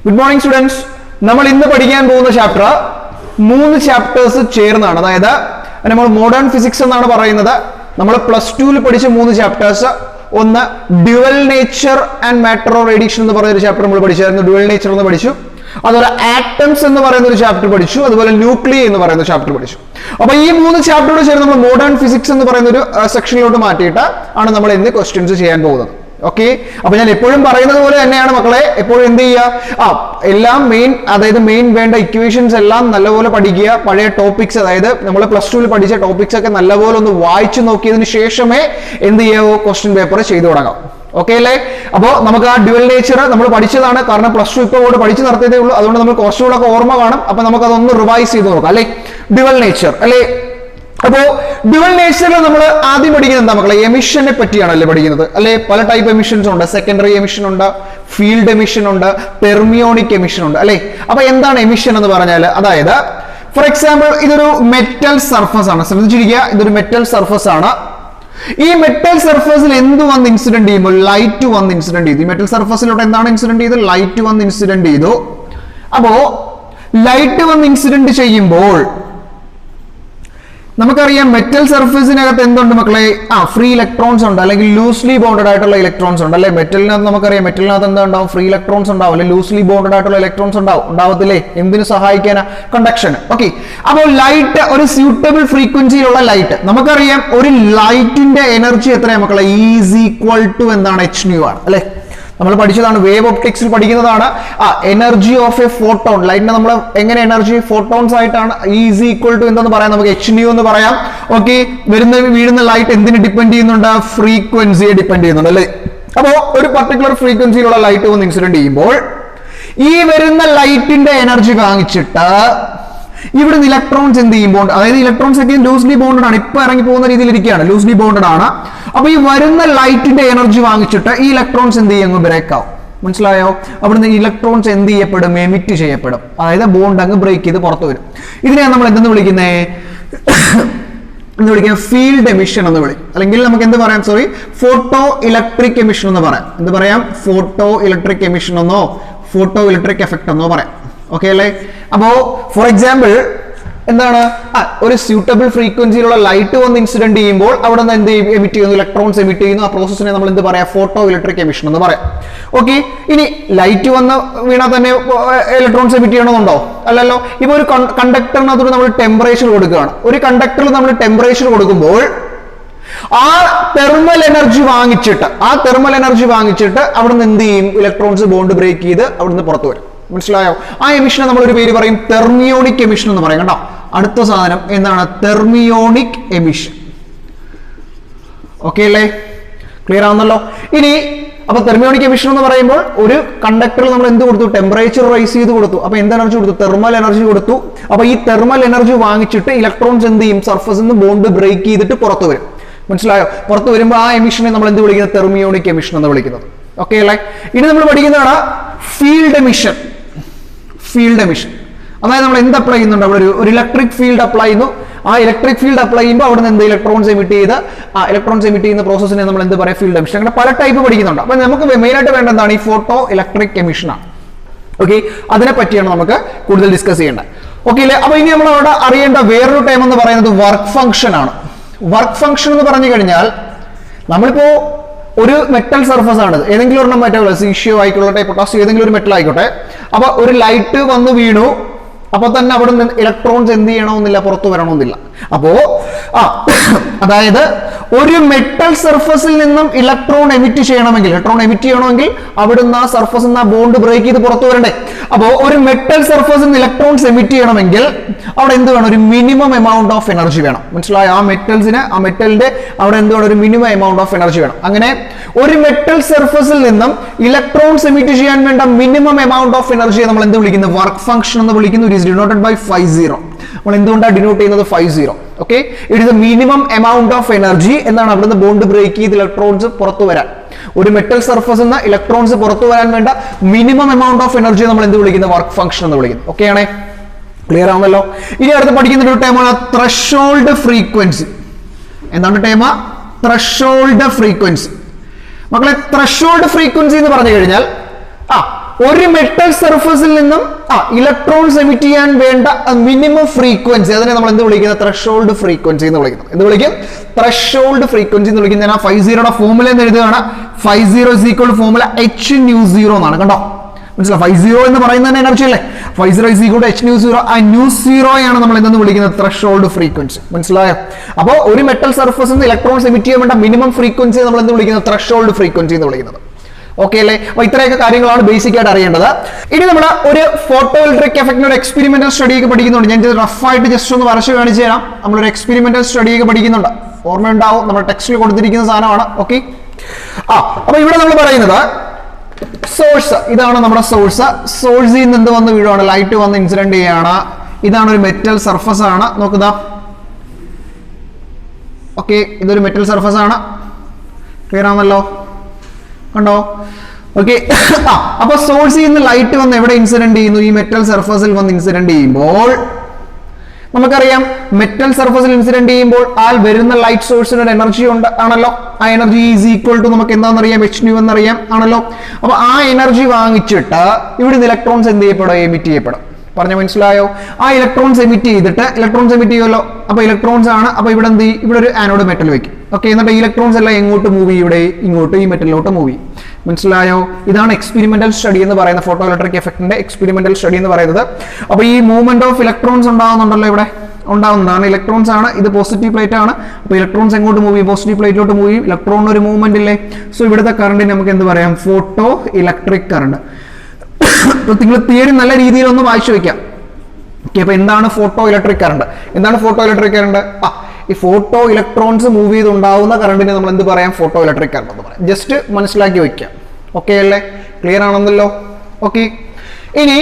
Good morning, students. നമ്മൾ ഇന്ന് പഠിക്കാൻ പോകുന്ന ചാപ്റ്റർ 3 ചാപ്റ്റേഴ്സ് ചേർന്നാണ്. അതായത് നമ്മൾ മോഡേൺ ഫിസിക്സ് എന്നാണ് പറയുന്നത്. നമ്മൾ +2 ൽ പഠിച്ച 3 ചാപ്റ്റേഴ്സ്. ഒന്ന് dual nature and matter of radiation എന്ന് പറയുന്ന ഒരു ചാപ്റ്റർ നമ്മൾ പഠിച്ചായിരുന്നു. ഡ്യുവൽ നേച്ചർ എന്ന് പഠിച്ചു. അതുപോലെ ആറ്റംസ് എന്ന് പറയുന്ന ഒരു ചാപ്റ്റർ പഠിച്ചു. അതുപോലെ ന്യൂക്ലിയ എന്ന് പറയുന്ന ചാപ്റ്റർ പഠിച്ചു. അപ്പോൾ ഈ 3 ചാപ്റ്ററോട് ചേർന്ന് നമ്മൾ മോഡേൺ ഫിസിക്സ് എന്ന് പറയുന്ന ഒരു സെക്ഷനിലോട്ട് മാറ്റിയിട്ട് ആണ് നമ്മൾ ഇന്ന് ക്വസ്റ്റ്യൻസ് ചെയ്യാൻ പോകുന്നത്. ഓക്കെ, അപ്പൊ ഞാൻ എപ്പോഴും പറയുന്നത് പോലെ തന്നെയാണ് മക്കളെ, എപ്പോഴും എന്ത് ചെയ്യുക, എല്ലാം അതായത് മെയിൻ വേണ്ട ഇക്വേഷൻസ് എല്ലാം നല്ലപോലെ പഠിക്കുക. പഴയ ടോപ്പിക്സ്, അതായത് നമ്മൾ +2 ൽ പഠിച്ച ടോപ്പിക്സ് ഒക്കെ നല്ലപോലെ ഒന്ന് വായിച്ചു നോക്കിയതിന് ശേഷമേ എന്ത് ചെയ്യാവോ ക്വസ്റ്റ്യൻ പേപ്പർ ചെയ്തു തുടങ്ങാം. ഓക്കെ അല്ലേ? അപ്പോൾ നമുക്ക് ആ ഡ്യുവൽ നേച്ചർ നമ്മൾ പഠിച്ചതാണ്. കാരണം +2 ഇപ്പോൾ പഠിച്ചു നടത്തിയതേ ഉള്ളൂ. അതുകൊണ്ട് നമ്മൾ കുറച്ചുകൂടെ ഒക്കെ ഓർമ്മ കാണും. അപ്പൊ നമുക്ക് അതൊന്ന് റിവൈസ് ചെയ്ത് നോക്കാം അല്ലെ. ഡ്യുവൽ നേച്ചർ അല്ലെ. അപ്പോ ഡ്യുവൽ നേച്ചറിൽ നമ്മൾ ആദ്യം പഠിക്കുന്നത് എന്താ മക്കളെ? എമിഷനെ പറ്റിയാണല്ലേ പഠിക്കുന്നത് അല്ലെ. പല ടൈപ്പ് എമിഷൻസ് ഉണ്ട്. സെക്കൻഡറി എമിഷൻ ഉണ്ട്, ഫീൽഡ് എമിഷൻ ഉണ്ട്, തെർമിയോണിക് എമിഷൻ ഉണ്ട് അല്ലെ. അപ്പൊ എന്താണ് എമിഷൻ എന്ന് പറഞ്ഞാൽ, അതായത് ഫോർ എക്സാമ്പിൾ ഇതൊരു മെറ്റൽ സർഫസ് ആണ്. ശ്രദ്ധിച്ചിരിക്കുക, ഇതൊരു മെറ്റൽ സർഫസ് ആണ്. ഈ മെറ്റൽ സർഫസിൽ എന്ത് വന്ന് ഇൻസിഡന്റ് ചെയ്യുമ്പോൾ ലൈറ്റ് വന്ന് ഇൻസിഡന്റ് ചെയ്തു. ഈ മെറ്റൽ സർഫസിലൂടെ എന്താണ് ഇൻസിഡന്റ് ചെയ്തത്? ലൈറ്റ് വന്ന് ഇൻസിഡന്റ് ചെയ്തു. അപ്പോ ലൈറ്റ് വന്ന് ഇൻസിഡന്റ് ചെയ്യുമ്പോൾ നമുക്കറിയാം മെറ്റൽ സർഫസിനകത്ത് എന്തുണ്ട് മക്കളെ? ഫ്രീ ഇലക്ട്രോൺസ് ഉണ്ട്, അല്ലെങ്കിൽ ലൂസ്ലി ബോണ്ടഡ് ആയിട്ടുള്ള ഇലക്ട്രോൺസ് ഉണ്ട് അല്ലെ. മെറ്റലിനകത്ത് നമുക്കറിയാം, മെറ്റലിനകത്ത് എന്താ ഉണ്ടാവും? ഫ്രീ ഇലക്ട്രോൺസ് ഉണ്ടാവും, അല്ലെ ലൂസ്ലി ബോണ്ടഡ് ആയിട്ടുള്ള ഇലക്ട്രോൺസ് ഉണ്ടാവത്തില്ലേ? എന്തിനു സഹായിക്കാനാ? കണ്ടക്ഷൻ. ഓക്കെ, അപ്പോൾ ലൈറ്റ് ഒരു സ്യൂട്ടബിൾ ഫ്രീക്വൻസിയിലുള്ള ലൈറ്റ്, നമുക്കറിയാം ഒരു ലൈറ്റിന്റെ എനർജി എത്രയാണ് മക്കളെ? ഈസ് ഈക്വൽ ടു എന്താണ്? hν ആണ് അല്ലെ. നമ്മൾ പഠിച്ചതാണ്, വേവ് ഒപ്റ്റിക്സിൽ പഠിക്കുന്നതാണ്. എനർജി ഓഫ് എ ഫോട്ടോൺ, ലൈറ്റിനെ നമ്മൾ എങ്ങനെ എനർജി ഫോട്ടോൺസ് ആയിട്ടാണ് ഈസ് ഈക്വൽ ടു എന്തെന്ന് പറയാം? നമുക്ക് hν എന്ന് പറയാം. ഓക്കെ, വീഴുന്ന ലൈറ്റ് എന്തിനെ ഡിപ്പെൻഡ് ചെയ്യുന്നുണ്ട്? ഫ്രീക്വൻസിയെ ഡിപ്പെൻഡ് ചെയ്യുന്നുണ്ട് അല്ലേ. അപ്പോ ഒരു പർട്ടിക്കുലർ ഫ്രീക്വൻസിയിലുള്ള ലൈറ്റ് വന്ന് ഇൻസിഡന്റ് ചെയ്യുമ്പോൾ ഈ വരുന്ന ലൈറ്റിന്റെ എനർജി വാങ്ങിച്ചിട്ട് ഇവിടുന്ന് ഇലക്ട്രോൺസ് എന്ത് ചെയ്യുമ്പോൾ, അതായത് ഇലക്ട്രോൺസ് ഒക്കെ ലൂസ്ലി ബോണ്ടഡ് ആണ്, ഇപ്പൊ ഇറങ്ങി പോകുന്ന രീതിയിൽ ഇരിക്കുകയാണ്, ലൂസ്ലി ബോണ്ടഡ് ആണ്. അപ്പൊ ഈ വരുന്ന ലൈറ്റിന്റെ എനർജി വാങ്ങിച്ചിട്ട് ഈ ഇലക്ട്രോൺസ് എന്ത് ചെയ്യും? ബ്രേക്ക് ആവും. മനസ്സിലായോ? അവിടുന്ന് ഇലക്ട്രോൺസ് എന്ത് ചെയ്യപ്പെടും? എമിറ്റ് ചെയ്യപ്പെടും. അതായത് ബോണ്ട് അങ്ങ് ബ്രേക്ക് ചെയ്ത് പുറത്തു വരും. ഇതിനെയാണ് നമ്മൾ എന്തെന്ന് വിളിക്കുന്നത്? എന്ന് വിളിക്കാം ഫീൽഡ് എമിഷൻ എന്ന് വിളിക്കും. അല്ലെങ്കിൽ നമുക്ക് എന്ത് പറയാം? സോറി, ഫോട്ടോ ഇലക്ട്രിക് എമിഷൻ എന്ന് പറയാം. എന്ത് പറയാം? ഫോട്ടോ ഇലക്ട്രിക് എമിഷൻ എന്നോ ഫോട്ടോ ഇലക്ട്രിക് എഫക്ട് എന്നോ പറയാം. ഓക്കെ അല്ലേ? അപ്പോ ഫോർ എക്സാമ്പിൾ എന്താണ്, ഒരു സ്യൂട്ടബിൾ ഫ്രീക്വൻസിയിലുള്ള ലൈറ്റ് വന്ന് ഇൻസിഡന്റ് ചെയ്യുമ്പോൾ അവിടെ നിന്ന് എന്ത് എമിറ്റ് ചെയ്യുന്നു? ഇലക്ട്രോൺസ് എമിറ്റ് ചെയ്യുന്നു. ആ പ്രോസസ്സിനെ നമ്മൾ എന്ത് പറയാം? ഫോട്ടോ ഇലക്ട്രിക് എമിഷൻ എന്ന് പറയാം. ഓക്കെ, ഇനി ലൈറ്റ് വന്ന് വീണാൽ തന്നെ ഇലക്ട്രോൺസ് എമിറ്റ് ചെയ്യണമെന്നുണ്ടോ? അല്ലല്ലോ. ഇപ്പൊ ഒരു കണ്ടക്ടറിനകത്തോട് നമ്മൾ ടെമ്പറേച്ചർ കൊടുക്കുകയാണ്. ഒരു കണ്ടക്ടറിൽ നമ്മൾ ടെമ്പറേച്ചർ കൊടുക്കുമ്പോൾ ആ തെർമൽ എനർജി വാങ്ങിച്ചിട്ട് അവിടുന്ന് എന്ത് ചെയ്യും? ഇലക്ട്രോൺസ് ബോണ്ട് ബ്രേക്ക് ചെയ്ത് അവിടുന്ന് പുറത്തു വരും. മനസ്സിലായോ? ആ എമിഷനെ നമ്മൾ ഒരു പേര് പറയും തെർമിയോണിക് എമിഷൻ എന്ന് പറയും. കണ്ടോ, അടുത്ത സാധനം എന്താണ്? Thermionic emission. ഓക്കെ അല്ലേ? ക്ലിയർ ആവുന്നല്ലോ. ഇനി അപ്പൊ തെർമിയോണിക് എമിഷൻ എന്ന് പറയുമ്പോൾ ഒരു കണ്ടക്ടറിൽ നമ്മൾ എന്ത് കൊടുത്തു? ടെമ്പറേച്ചർ റൈസ് ചെയ്ത് കൊടുത്തു. അപ്പൊ എന്ത് എനർജി കൊടുത്തു? തെർമൽ എനർജി കൊടുത്തു. അപ്പൊ ഈ തെർമൽ എനർജി വാങ്ങിച്ചിട്ട് ഇലക്ട്രോൺസ് എന്ത് ചെയ്യും? സർഫസിൽ നിന്ന് ബോണ്ട് ബ്രേക്ക് ചെയ്തിട്ട് പുറത്തു വരും. മനസ്സിലായോ? പുറത്തു വരുമ്പോൾ ആ എമിഷനെ നമ്മൾ എന്ത് വിളിക്കുന്നത്? തെർമിയോണിക് എമിഷൻ എന്ന് വിളിക്കുന്നത്. ഓക്കെ അല്ലേ? ഇനി നമ്മൾ പഠിക്കുന്നതാണ് ഫീൽഡ് എമിഷൻ. അതായത് നമ്മൾ എന്ത് അപ്ലൈ ചെയ്യുന്നുണ്ട്? അവിടെ ഒരു ഇലക്ട്രിക് ഫീൽഡ് അപ്ലൈ ചെയ്യുന്നു. ആ ഇലക്ട്രിക് ഫീൽഡ് അപ്ലൈ ചെയ്യുമ്പോൾ അവിടെ നിന്ന് എന്ത് ഇലക്ട്രോൺസ് എമിറ്റ് ചെയ്യുന്ന പ്രോസസ്സിനെ നമ്മൾ എന്ത് പറയാം? Field emission. അങ്ങനെ പല ടൈപ്പ് പഠിക്കുന്നുണ്ട്. അപ്പൊ നമുക്ക് മെയിൻ ആയിട്ട് വേണ്ട എന്താണ്? ഈ ഫോട്ടോ ഇലക്ട്രിക് എമിഷൻ ആണ്. ഓക്കെ, അതിനെ പറ്റിയാണ് നമുക്ക് കൂടുതൽ ഡിസ്കസ് ചെയ്യേണ്ടത്. ഓക്കെ അല്ലേ? അപ്പൊ ഇനി നമ്മൾ അവിടെ അറിയേണ്ട വേറൊരു ടൈം എന്ന് പറയുന്നത് വർക്ക് ഫംഗ്ഷൻ ആണ്. വർക്ക് ഫംഗ്ഷൻ എന്ന് പറഞ്ഞു കഴിഞ്ഞാൽ നമ്മളിപ്പോ ഒരു മെറ്റൽ സർഫസ് ആണ്, ഏതെങ്കിലും ഒരെണ്ണം മെറ്റൽ, സീഷ്യോ ആയിക്കോട്ടെ, പൊട്ടാസ്യം, ഏതെങ്കിലും ഒരു മെറ്റൽ ആയിക്കോട്ടെ. അപ്പൊ ഒരു ലൈറ്റ് വന്ന് വീണു, അപ്പൊ തന്നെ അവിടെ നിന്ന് ഇലക്ട്രോൺസ് എന്ത് ചെയ്യണമെന്നില്ല? പുറത്തു വരണമെന്നില്ല. അപ്പോ അതായത് ഒരു മെറ്റൽ സർഫസിൽ നിന്നും ഇലക്ട്രോൺ എമിറ്റ് ചെയ്യണമെങ്കിൽ അവിടുന്ന് ആ സർഫസിൽ നിന്ന് ആ ബോണ്ട് ബ്രേക്ക് ചെയ്ത് പുറത്തു വരണ്ടേ? അപ്പോ ഒരു മെറ്റൽ സർഫസിൽ നിന്ന് ഇലക്ട്രോൺസ് എമിറ്റ് ചെയ്യണമെങ്കിൽ അവിടെ എന്ത് വേണം? ഒരു മിനിമം എമൗണ്ട് ഓഫ് എനർജി വേണം. മനസ്സിലായോ? ആ മെറ്റലിന്റെ അവിടെ എന്ത് വേണം? ഒരു മിനിമം എമൗണ്ട് ഓഫ് എനർജി വേണം. അങ്ങനെ ഒരു മെറ്റൽ സർഫസിൽ നിന്നും ഇലക്ട്രോൺസ് എമിറ്റ് ചെയ്യാൻ വേണ്ട മിനിമം എമൗണ്ട് ഓഫ് എനർജിയെ നമ്മൾ എന്ത് വിളിക്കുന്നു? വർക്ക് ഫംഗ്ഷൻ എന്ന് വിളിക്കുന്നു. It is denoted by 50. നമ്മൾ എന്തുകൊണ്ടാണ് ഡിനോട്ട് ചെയ്യുന്നത്? 50. Okay, it is a minimum amount of energy. എന്താണ്? അവിടുന്ന് ബോണ്ട് ബ്രേക്ക് ചെയ്ത് ഇലക്ട്രോൺസ് പുറത്തു വരാൻ, ഒരു മെറ്റൽ സർഫസിൽ നിന്ന് ഇലക്ട്രോൺസ് പുറത്തു വരാൻ വേണ്ട മിനിമം എമൗണ്ട് ഓഫ് എനർജി നമ്മൾ എന്ത് വിളിക്കുന്നത്? വർക്ക് ഫംഗ്ഷൻ എന്ന് വിളിക്കുന്നു. ഓക്കെ ആണേ? ക്ലിയർ ആവുന്നല്ലോ. ഇനി അടുത്ത് പഠിക്കുന്ന ഒരു ടൈമാണ് ത്രെഷോൾഡ് ഫ്രീക്വൻസി. എന്താണ് ടൈം? Threshold frequency. മക്കളെ, ത്രെഷോൾഡ് ഫ്രീക്വൻസി എന്ന് പറഞ്ഞു കഴിഞ്ഞാൽ ഒരു മെറ്റൽ സർഫസിൽ നിന്നും ഇലക്ട്രോൺസ് എമിറ്റ് ചെയ്യാൻ വേണ്ട മിനിമം ഫ്രീക്വൻസി, അതിനെ നമ്മൾ എന്ത് വിളിക്കുന്നത്? ത്രെഷോൾഡ് ഫ്രീക്വൻസി എന്ന് വിളിക്കുന്നത്. എന്ത് വിളിക്കും? ത്രെഷോൾഡ് ഫ്രീക്വൻസി എന്ന് വിളിക്കുന്നത്. ഞാൻ ആ 50 ഫോർമുല എന്ന് എഴുതുകയാണ്. 50 ഫോർമുല hν0 എന്നാണ്. കണ്ടോ, മനസ്സിലായി? 50 എന്ന് പറയുന്നത് എനർജി അല്ലേ? 50 hν0. ആ ν0 ആണ് നമ്മൾ എന്തെന്ന് വിളിക്കുന്നത്? Threshold frequency. മനസ്സിലായോ? അപ്പോൾ ഒരു മെറ്റൽ സർഫസിൽ നിന്ന് ഇലക്ട്രോൺസ് എമിറ്റ് ചെയ്യാൻ വേണ്ട മിനിമം ഫ്രീക്വൻസി നമ്മൾ എന്ത് വിളിക്കുന്നത്? ത്രെഷോൾഡ് ഫ്രീക്വൻസി എന്ന് വിളിക്കുന്നത്. ഓക്കെ അല്ലേ? അപ്പൊ ഇത്രയൊക്കെ കാര്യങ്ങളാണ് ബേസിക് ആയിട്ട് അറിയേണ്ടത്. ഇനി നമ്മൾ ഒരു ഫോട്ടോ ഇലക്ട്രിക് എഫക്റ്റിന്റെ ഒരു എക്സ്പെരിമെന്റൽ സ്റ്റഡി ഒക്കെ പഠിക്കുന്നുണ്ട്. ഞാൻ ഇത് റഫായിട്ട് ജസ്റ്റ് ഒന്ന് വരച്ച് കാണിച്ചു തരാം. നമ്മളൊരു എക്സ്പെരിമെന്റൽ സ്റ്റഡി ഒക്കെ പഠിക്കുന്നുണ്ട്. ഓർമ്മയുണ്ടാവും, നമ്മുടെ ടെക്സ്റ്റിൽ കൊടുത്തിരിക്കുന്ന സാധനമാണ്. ഓക്കെ, അപ്പൊ ഇവിടെ നമ്മൾ പറയുന്നത് സോഴ്സ്, ഇതാണ് നമ്മുടെ സോഴ്സ്. സോഴ്സിൽ നിന്ന് എന്ത് വന്ന് വീഴുവാണ്? ലൈറ്റ് വന്ന് ഇൻസിഡന്റ് ചെയ്യാണ്. ഇതാണ് ഒരു മെറ്റൽ സർഫസ് ആണ്. നോക്കുക, ഓക്കെ, ഇതൊരു മെറ്റൽ സർഫസ് ആണ്. ക്ലിയർ ആണല്ലോ? കണ്ടോ? ഓക്കെ, അപ്പൊ സോഴ്സിൽ നിന്ന് ലൈറ്റ് വന്ന് എവിടെ ഇൻസിഡന്റ് ചെയ്യുന്നു? ഈ മെറ്റൽ സർഫസിൽ വന്ന് ഇൻസിഡന്റ് ചെയ്യുമ്പോൾ നമുക്കറിയാം, മെറ്റൽ സർഫസിൽ ഇൻസിഡന്റ് ചെയ്യുമ്പോൾ ആ വരുന്ന ലൈറ്റ് സോഴ്സിന് ഒരു എനർജി ഉണ്ട് ആണല്ലോ. ആ എനർജി ഈസ് ഈക്വൽ ടു നമുക്ക് എന്താണെന്നറിയാം? hν എന്നറിയാം ആണല്ലോ. അപ്പൊ ആ എനർജി വാങ്ങിച്ചിട്ട് ഇവിടെ ഇലക്ട്രോൺസ് എന്ത് ചെയ്യപ്പെടും? എമിറ്റ് ചെയ്യപ്പെടും. പറഞ്ഞ മനസ്സിലായോ? ആ ഇലക്ട്രോൺസ് എമിറ്റ് ചെയ്തിട്ട് ഇലക്ട്രോൺസ് എമിറ്റ് ചെയ്യുമല്ലോ. അപ്പൊ ഇലക്ട്രോൺസ് ആണ്. അപ്പൊ ഇവിടെ എന്ത് ചെയ്യും? ഇവിടെ ഒരു ആനോഡ് മെറ്റൽ വെക്കും. ഓക്കെ, എന്നിട്ട് ഇലക്ട്രോൺസ് എല്ലാം എങ്ങോട്ട് മൂവ് ചെയ്യും? ഇവിടെ ഇങ്ങോട്ട് ഈ മെറ്റലിലോട്ട് മൂവ് ചെയ്യും. മനസ്സിലായോ? ഇതാണ് എക്സ്പെരിമെന്റൽ സ്റ്റഡി എന്ന് പറയുന്നത്, ഫോട്ടോ ഇലക്ട്രിക് എഫക്റ്റിന്റെ എക്സ്പെരിമെന്റൽ സ്റ്റഡി എന്ന് പറയുന്നത്. അപ്പൊ ഈ മൂവ്മെന്റ് ഓഫ് ഇലക്ട്രോൺസ് ഉണ്ടാകുന്നുണ്ടല്ലോ, ഇവിടെ ഉണ്ടാകുന്നതാണ്. ഇലക്ട്രോൺസ് ആണ്, ഇത് പോസിറ്റീവ് പ്ലേറ്റ് ആണ്. അപ്പൊ ഇലക്ട്രോൺസ് എങ്ങോട്ട് മൂവ് ചെയ്യും? പോസിറ്റീവ് പ്ലേറ്റിലോട്ട് മൂവ് ചെയ്യും. ഇലക്ട്രോണിന് ഒരു മൂവ്മെന്റ് ഇല്ലേ? സോ ഇവിടുത്തെ കറണ്ടിന് നമുക്ക് എന്ത് പറയാം? Photo electric current. നിങ്ങൾ തിയറി നല്ല രീതിയിൽ ഒന്ന് വായിച്ചു വെക്കാം. ഓക്കെ, അപ്പൊ എന്താണ് ഫോട്ടോ ഇലക്ട്രിക് കറണ്ട്? എന്താണ് ഫോട്ടോ ഇലക്ട്രിക് കറണ്ട്? ഈ ഫോട്ടോ ഇലക്ട്രോൺസ് മൂവ് ചെയ്തുണ്ടാവുന്ന കറണ്ടിനെ നമ്മൾ എന്ത് പറയാം? ഫോട്ടോ ഇലക്ട്രിക് കറണ്ട് എന്ന് പറയാം. ജസ്റ്റ് മനസ്സിലാക്കി വെക്കാം. ഓക്കെ അല്ലേ? ക്ലിയർ ആണെന്നല്ലോ? ഓക്കെ, ഇനി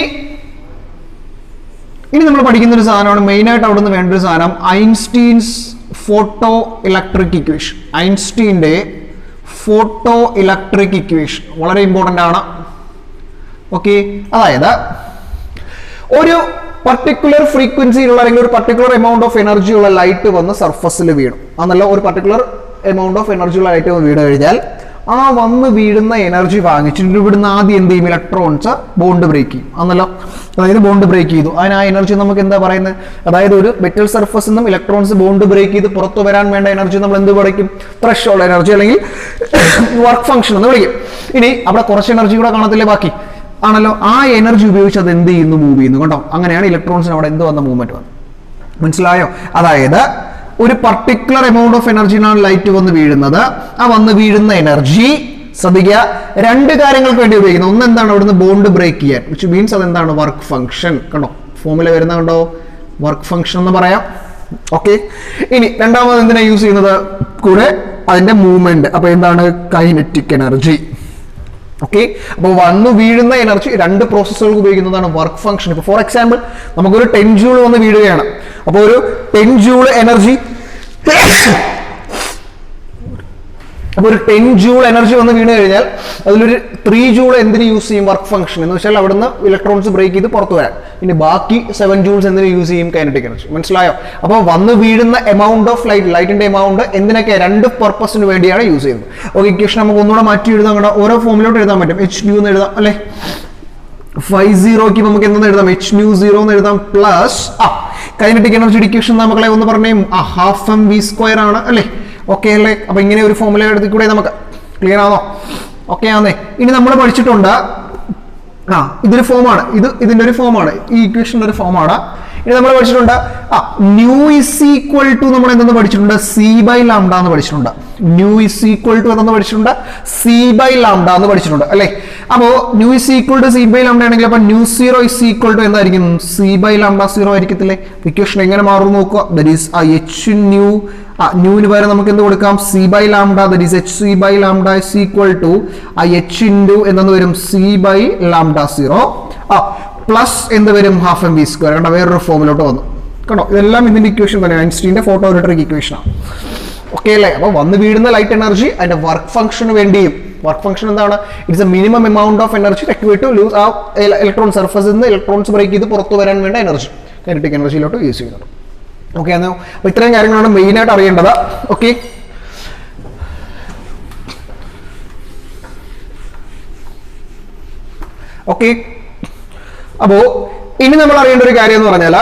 നമ്മൾ പഠിക്കുന്ന ഒരു സാധനമാണ് മെയിൻ ആയിട്ട് അവിടെ നിന്ന് വേണ്ട ഒരു സാധനം, ഐൻസ്റ്റീൻസ് ഫോട്ടോ ഇലക്ട്രിക് ഇക്വേഷൻ. ഐൻസ്റ്റീന്റെ ഫോട്ടോ ഇലക്ട്രിക് ഇക്വേഷൻ വളരെ ഇമ്പോർട്ടന്റ് ആണ്. ഓക്കെ, അതായത് ഒരു പർട്ടിക്കുലർ ഫ്രീക്വൻസിയിലുള്ള അല്ലെങ്കിൽ ഒരു പർട്ടിക്കുലർ എമൗണ്ട് ഓഫ് എനർജി ഉള്ള ലൈറ്റ് വന്ന് സർഫസിൽ വീണു. അതല്ല, ഒരു പർട്ടിക്കുലർ എമൗണ്ട് ഓഫ് എനർജി ഉള്ള ലൈറ്റ് വന്ന് വീണ് കഴിഞ്ഞാൽ ആ വന്ന് വീഴുന്ന എനർജി വാങ്ങിച്ചിട്ട് ഇവിടുന്ന് ആദ്യം എന്ത് ചെയ്യും? ഇലക്ട്രോൺസ് ബോണ്ട് ബ്രേക്ക് ചെയ്യും. ആണല്ലോ, അതായത് ബോണ്ട് ബ്രേക്ക് ചെയ്തു. അതിന് ആ എനർജി നമുക്ക് എന്താ പറയുന്നത്? അതായത് ഒരു മെറ്റൽ സർഫസിൽ നിന്നും ഇലക്ട്രോൺസ് ബോണ്ട് ബ്രേക്ക് ചെയ്ത് പുറത്തു വരാൻ വേണ്ട എനർജി നമ്മൾ എന്ത് വിളിക്കും? ത്രെഷോൾഡ് എനർജി അല്ലെങ്കിൽ വർക്ക് ഫംഗ്ഷൻ എന്ന് വിളിക്കും. ഇനി അവിടെ കുറച്ച് എനർജി കൂടെ കാണത്തില്ലേ ബാക്കി? ആണല്ലോ, ആ എനർജി ഉപയോഗിച്ച് അത് എന്ത് ചെയ്യുന്നു? മൂവ് ചെയ്യുന്നു. കണ്ടോ? അങ്ങനെയാണ് ഇലക്ട്രോൺസിന് അവിടെ എന്ത് വന്ന മൂവ്മെന്റ് വന്നത്. മനസ്സിലായോ? അതായത് ഒരു പർട്ടിക്കുലർ എമൗണ്ട് ഓഫ് എനർജിനാണ് ലൈറ്റ് വന്ന് വീഴുന്നത്. ആ വന്ന് വീഴുന്ന എനർജി ശ്രദ്ധിക്കുക, രണ്ട് കാര്യങ്ങൾക്ക് വേണ്ടി ഉപയോഗിക്കുന്നത്. ഒന്ന് എന്താണ്? അവിടുന്ന് ബോണ്ട് ബ്രേക്ക് ചെയ്യാൻ, വിച്ച് മീൻസ് അതെന്താണ്? Work function. കണ്ടോ, ഫോമുല വരുന്ന കണ്ടോ? വർക്ക് ഫംഗ്ഷൻ എന്ന് പറയാം. ഓക്കെ, ഇനി രണ്ടാമത് എന്തിനാ യൂസ് ചെയ്യുന്നത്? കൂടെ അതിന്റെ മൂവ്മെന്റ്. അപ്പൊ എന്താണ്? Kinetic energy. ഓക്കെ, അപ്പൊ വന്ന് വീഴുന്ന എനർജി രണ്ട് പ്രോസസ്സുകൾക്ക് ഉപയോഗിക്കുന്നതാണ് വർക്ക് ഫംഗ്ഷൻ. ഇപ്പൊ ഫോർ എക്സാമ്പിൾ നമുക്കൊരു 10 ജൂൾ വന്ന് വീഴുകയാണ്. അപ്പൊ ഒരു 10 ജൂൾ എനർജി അപ്പൊ ഒരു 10 ജൂൾ എനർജി വന്ന് വീണ് കഴിഞ്ഞാൽ അതിലൊരു 3 ജൂൾ എന്തിനു യൂസ് ചെയ്യും? വർക്ക് ഫംഗ്ഷൻ എന്ന് വെച്ചാൽ അവിടുന്ന് ഇലക്ട്രോൺസ് ബ്രേക്ക് ചെയ്ത് പുറത്തു വരാൻ. ഇനി ബാക്കി 7 ജൂൾസ് എന്തിനു യൂസ് ചെയ്യും? Kinetic energy. മനസ്സിലായോ? അപ്പോൾ വന്ന് വീഴുന്ന എമൗണ്ട് ഓഫ് ലൈറ്റിന്റെ എമൗണ്ട് എന്തിനൊക്കെ? രണ്ട് പർപ്പസിന് വേണ്ടിയാണ് യൂസ് ചെയ്യുന്നത്. ഓക്കെ, ഇക്വേഷൻ നമുക്ക് ഒന്നുകൂടെ മാറ്റി എഴുതാൻ കണ്ടോ? ഓരോ ഫോമിലോട്ട് എഴുതാൻ പറ്റും. hν എന്ന് എഴുതാം അല്ലെ? 50 നമുക്ക് എന്തെന്ന് എഴുതാം? hν0 എന്ന് എഴുതാം. പ്ലസ് കൈനറ്റിക് എനർജി ഇക്വേഷൻ മക്കളെ ഒന്ന് പറഞ്ഞേ, 12mv² ആണ് അല്ലെ? ഓക്കെ അല്ലേ? അപ്പൊ ഇങ്ങനെ ഒരു ഫോമുല എടുത്ത് കൂടെ നമുക്ക്. ക്ലിയർ ആണോ? ഓക്കെ ആണേ? ഇനി നമ്മൾ പഠിച്ചിട്ടുണ്ട്, ഇതൊരു ഫോമാണ്, ഇതിന്റെ ഒരു ഫോമാണ്, ഈ ഇക്വേഷന്റെ ഒരു ഫോമാണ്. ഇനി നമ്മൾ പഠിച്ചിട്ടുണ്ട് ന്യൂ ഇസ് ഈക്വൽ ടു നമ്മൾ എന്തെന്ന് പഠിച്ചിട്ടുണ്ട്? സി ബൈ ലാംഡ എന്ന് പഠിച്ചിട്ടുണ്ട്. ന്യൂ ഇസ് ഈക്വൽ ടു എന്തെന്ന് പഠിച്ചിട്ടുണ്ട്? സി ബൈ ലാംഡ എന്ന് പഠിച്ചിട്ടുണ്ട് അല്ലെ? അപ്പോ nu is equal to C by lambda ആണെങ്കിൽ അപ്പൊ ന്യൂ 0 ഇസ് ഈക്വൽ ടു എന്തായിരിക്കും? സി ബൈ ലാംഡ 0 ആയിരിക്കത്തില്ലേ? ഇക്വേഷൻ എങ്ങനെ മാറും നോക്കുക. ദാറ്റ് ഈസ് h ന്യൂ, ന്യൂവിന് പകരം നമുക്ക് എന്ത് കൊടുക്കാം? C by lambda, that is h c by lambda is equal to h into എന്തെന്ന് വരും? സി ബൈ ലാംഡ 0 പ്ലസ് എന്ത് വരും? 12mv². കണ്ടോ, വേറൊരു ഫോമിലോട്ട് വന്നു. കണ്ടോ, ഇതെല്ലാം ഇതിന്റെ ഇക്വേഷൻ തന്നെ, ഐൻസ്റ്റീന്റെ ഫോട്ടോ ഇലക്ട്രിക് ഇക്വേഷൻ ആണ്. ഓക്കെ അല്ലേ? അപ്പൊ വന്ന് വീഴുന്ന ലൈറ്റ് എനർജി അതിന്റെ വർക്ക് ഫംഗ്ഷന് വേണ്ടിയും. വർക്ക് ഫംഗ്ഷൻ എന്താണ്? It's a minimum amount of energy required to lose ആ ഇലക്ട്രോൺ സർഫസിൽ നിന്ന് ഇലക്ട്രോൺസ് ബ്രേക്ക് ചെയ്ത് പുറത്തു വരാൻ വേണ്ട എനർജി കൈനറ്റിക് എനർജിയിലോട്ട് യൂസ് ചെയ്യുന്നത്. ഓക്കെ, അപ്പൊ ഇത്രയും കാര്യങ്ങളാണ് മെയിൻ ആയിട്ട് അറിയേണ്ടത്. ഓക്കെ, ഓക്കെ, അപ്പോ ഇനി നമ്മൾ അറിയേണ്ട ഒരു കാര്യം എന്ന് പറഞ്ഞാൽ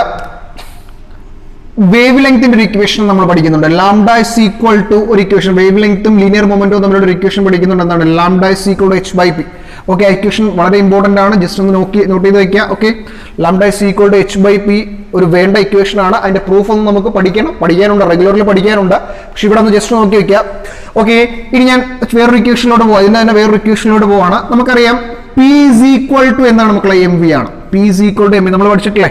വേവ് ലെങ്ത്തിന്റെ ഒരു ഇക്വേഷൻ നമ്മൾ പഠിക്കുന്നുണ്ട്. ലാംഡ ഇസ് ഈക്വൽ ടു ഒരു ഇക്വേഷൻ, വേവ് ലെങ്ത്തും ലീനിയർ മൊമെന്റും തമ്മിലുള്ള ഒരു ഇക്വേഷൻ പഠിക്കുന്നുണ്ട്. എന്താണ്? Lambda is equal to h by P. Okay, ആ ഇക്വേഷൻ വളരെ ഇമ്പോർട്ടന്റ് ആണ്, ജസ്റ്റ് ഒന്ന് നോട്ട് ചെയ്ത് വെക്കുക. Okay, lambda is equal to h by P ഒരു വേണ്ട ഇക്വേഷൻ ആണ്. അതിന്റെ പ്രൂഫ് ഒന്നും നമുക്ക് പഠിക്കാനുണ്ട്, റെഗുലർലി പഠിക്കാനുണ്ട്. പക്ഷെ ഇവിടെ ഒന്ന് ജസ്റ്റ് നോക്കി വെക്കുക. ഓക്കെ, ഇനി ഞാൻ വേറൊരു ഇക്വേഷനിലോട്ട് പോവാം. ഇതിന് തന്നെ വേറൊരു ഇക്വേഷനിലോട്ട് പോവാണ്. നമുക്കറിയാം P is equal to എന്താണ് മക്കളെ? mv ആണ്. P is equal to mv നമ്മൾ പഠിച്ചിട്ടില്ലേ?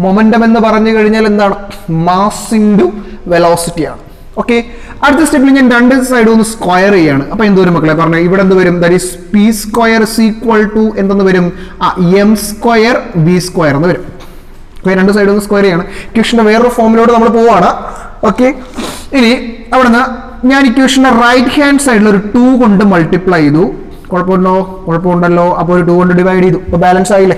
മൊമെന്റം എന്ന് പറഞ്ഞു കഴിഞ്ഞാൽ എന്താണ്? മാസ് ഇൻറ്റു വെലോസിറ്റി ആണ്. ഓക്കെ, അടുത്ത സ്റ്റെപ്പിൽ ഞാൻ രണ്ട് സൈഡും ഒന്ന് സ്ക്വയർ ചെയ്യാണ്. അപ്പൊ എന്ത് വരും മക്കളെ? പറഞ്ഞു ഇവിടെ എന്ത് വരും? That is P square is equal to എന്തെന്ന് വരും? എം സ്ക്വയർ വി സ്ക്വയർ എന്ന് വരും. രണ്ട് സൈഡും ഒന്ന് സ്ക്വയർ ചെയ്യാണ്. ഇക്വേഷന്റെ വേറൊരു ഫോമിലോട്ട് നമ്മൾ പോവാണ്. ഓക്കെ, ഇനി അവിടുന്ന് ഞാൻ ഇക്വേഷന്റെ റൈറ്റ് ഹാൻഡ് സൈഡിൽ ഒരു 2 കൊണ്ട് മൾട്ടിപ്ലൈ ചെയ്തു. കുഴപ്പമുണ്ടല്ലോ. അപ്പോൾ ഒരു 2 കൊണ്ട് ഡിവൈഡ് ചെയ്തു. ഇപ്പൊ ബാലൻസ് ആയില്ലേ?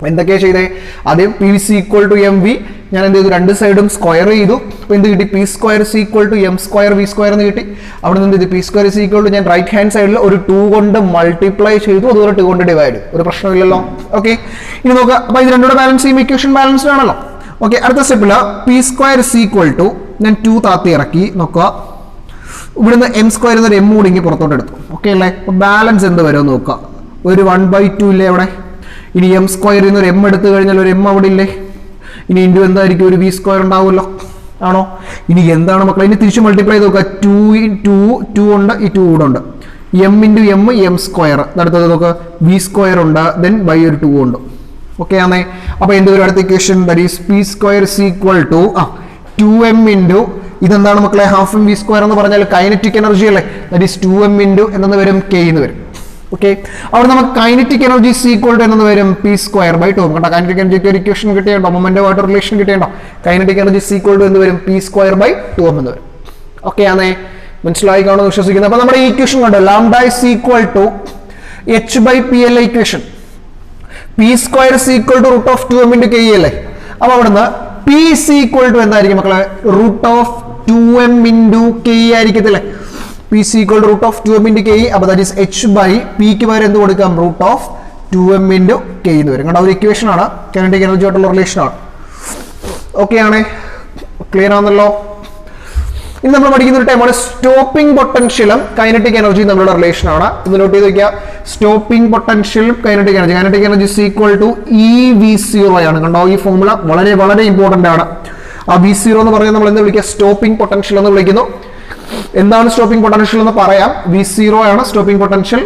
എന്തൊക്കെയാ ചെയ്തേ? ആദ്യം P C equal to M V ഞാൻ എന്ത് ചെയ്തു? രണ്ട് സൈഡും സ്ക്വയർ ചെയ്തു. അപ്പൊ എന്ത് കിട്ടി? P square is equal to M square V square എന്ന് കിട്ടി. അവിടെ നിന്ന് P square is equal to ഞാൻ റൈറ്റ് ഹാൻഡ് സൈഡിൽ ഒരു 2 കൊണ്ട് മൾട്ടിപ്ലൈ ചെയ്തു, അതുപോലെ 2 കൊണ്ട് ഡിവൈഡ്. ഒരു പ്രശ്നമില്ലല്ലോ. ഓക്കെ, ഇനി നോക്കുക. അപ്പൊ ഇത് രണ്ടുകൂടെ ബാലൻസ് ചെയ്യുമ്പോൾ ഇക്വേഷൻ ബാലൻസ്ഡ് ആണല്ലോ. ഓക്കെ, അടുത്ത സ്റ്റെപ്പില് P square is equal to ഞാൻ 2 താത്തി ഇറക്കി. നോക്കുക, ഇവിടുന്ന് എം സ്ക്വയർ എന്നൊരു എം കൂടി പുറത്തോട്ട് എടുത്തു. ഓക്കെ അല്ലേ? അപ്പൊ ബാലൻസ് എന്ത് വരും നോക്കുക. ഒരു 1/2 ഇല്ലേ അവിടെ? ഇനി എം സ്ക്വയറിൽ നിന്ന് ഒരു എം എടുത്തു കഴിഞ്ഞാൽ ഒരു എം അവിടെ ഇല്ലേ? ഇനി ഇൻറ്റു എന്തായിരിക്കും? ഒരു വി സ്ക്വയർ ഉണ്ടാവുമല്ലോ, ആണോ? ഇനി എന്താണ് മക്കളെ? ഇനി തിരിച്ച് മൾട്ടിപ്ലൈ ചെയ്ത് നോക്കുക. 2 ഉണ്ട്, ഈ 2 കൂടെ ഉണ്ട്. M into M square. അടുത്തത് നോക്കുക, വി സ്ക്വയർ ഉണ്ട്, ദെൻ ബൈ ഒരു 2 ഉണ്ട്. ഓക്കെ ആണേ? അപ്പൊ എന്ത് വരും അടുത്ത equation? That is P square is equal to 2m into ഇതെന്താണ് മക്കളെ? ഹാഫ് എം വി സ്ക്വയർ എന്ന് പറഞ്ഞാൽ കൈനറ്റിക് എനർജി അല്ലേ? ദാറ്റ് ഈസ് 2m ഇൻറ്റു എന്നു വരും k എന്ന് വരും. ഓക്കെ, അവിടെ നമുക്ക് കൈനറ്റിക് എനർജി ഈക്വൽ ടു എന്നു വരും പി സ്ക്വയർ ബൈ 2. കണ്ടോ, കൈനറ്റിക് എനർജിക്ക് ഒരു ഇക്വേഷൻ കിട്ടിയുണ്ടോ? മൊമെന്റുമായിട്ട് റിലേഷൻ കിട്ടിയുണ്ടോ? കൈനറ്റിക് എനർജി ഈക്വൽ ടു എന്ന് വരും പി സ്ക്വയർ ബൈ 2m എന്ന് വരും. ഓക്കെ ആണേ? മനസ്സിലായി കാണുമെന്ന് വിശ്വസിക്കുന്നു. അപ്പൊ നമ്മുടെ ഈ ഇക്വേഷൻ കണ്ടോ, lambda is equal to h by P അല്ലേ equation? P square is equal to root of 2m into k അല്ലേ? അപ്പൊ അവിടുന്ന് പി ഇസ് ഈക്വൽ ടു എന്തായിരിക്കും മക്കളെ? Root of 2m into k ആയിരിക്കത്തില്ലേ? P is equal to root of 2m into k. അപ്പൊ that is h by പിക്ക് പകരം എന്ത് കൊടുക്കാം? Root of 2m into k എന്ന് വരും. കണ്ടോ, ഒരു ഇക്വേഷൻ ആണ്, കൈനറ്റിക് എനർജി ആയിട്ടുള്ള റിലേഷൻ ആണ്. ഓക്കെ ആണേ? ക്ലിയർ ആണല്ലോ? ഇനി നമ്മൾ പഠിക്കുന്ന ഒരു ടൈമാണ് സ്റ്റോപ്പിംഗ് പൊട്ടൻഷ്യലും കൈനറ്റിക് എനർജിയും തമ്മിലുള്ള റിലേഷൻ ആണ്. ഇത് നോട്ട് ചെയ്ത് വെക്കുക. സ്റ്റോപ്പിംഗ് പൊട്ടൻഷ്യലും kinetic energy is equal to EV0 ആണ്. കണ്ടോ, ഈ ഫോർമുല വളരെ വളരെ ഇമ്പോർട്ടന്റ് ആണ്. ആ V0 എന്ന് പറഞ്ഞാൽ നമ്മൾ എന്ത് വിളിക്കുക? സ്റ്റോപ്പിംഗ് പൊട്ടൻഷ്യൽ എന്ന് വിളിക്കുന്നു. എന്താണ് സ്റ്റോപ്പിംഗ് പൊട്ടൻഷ്യൽ എന്ന് പറയാം. V0 ആണ് സ്റ്റോപ്പിംഗ് പൊട്ടൻഷ്യൽ.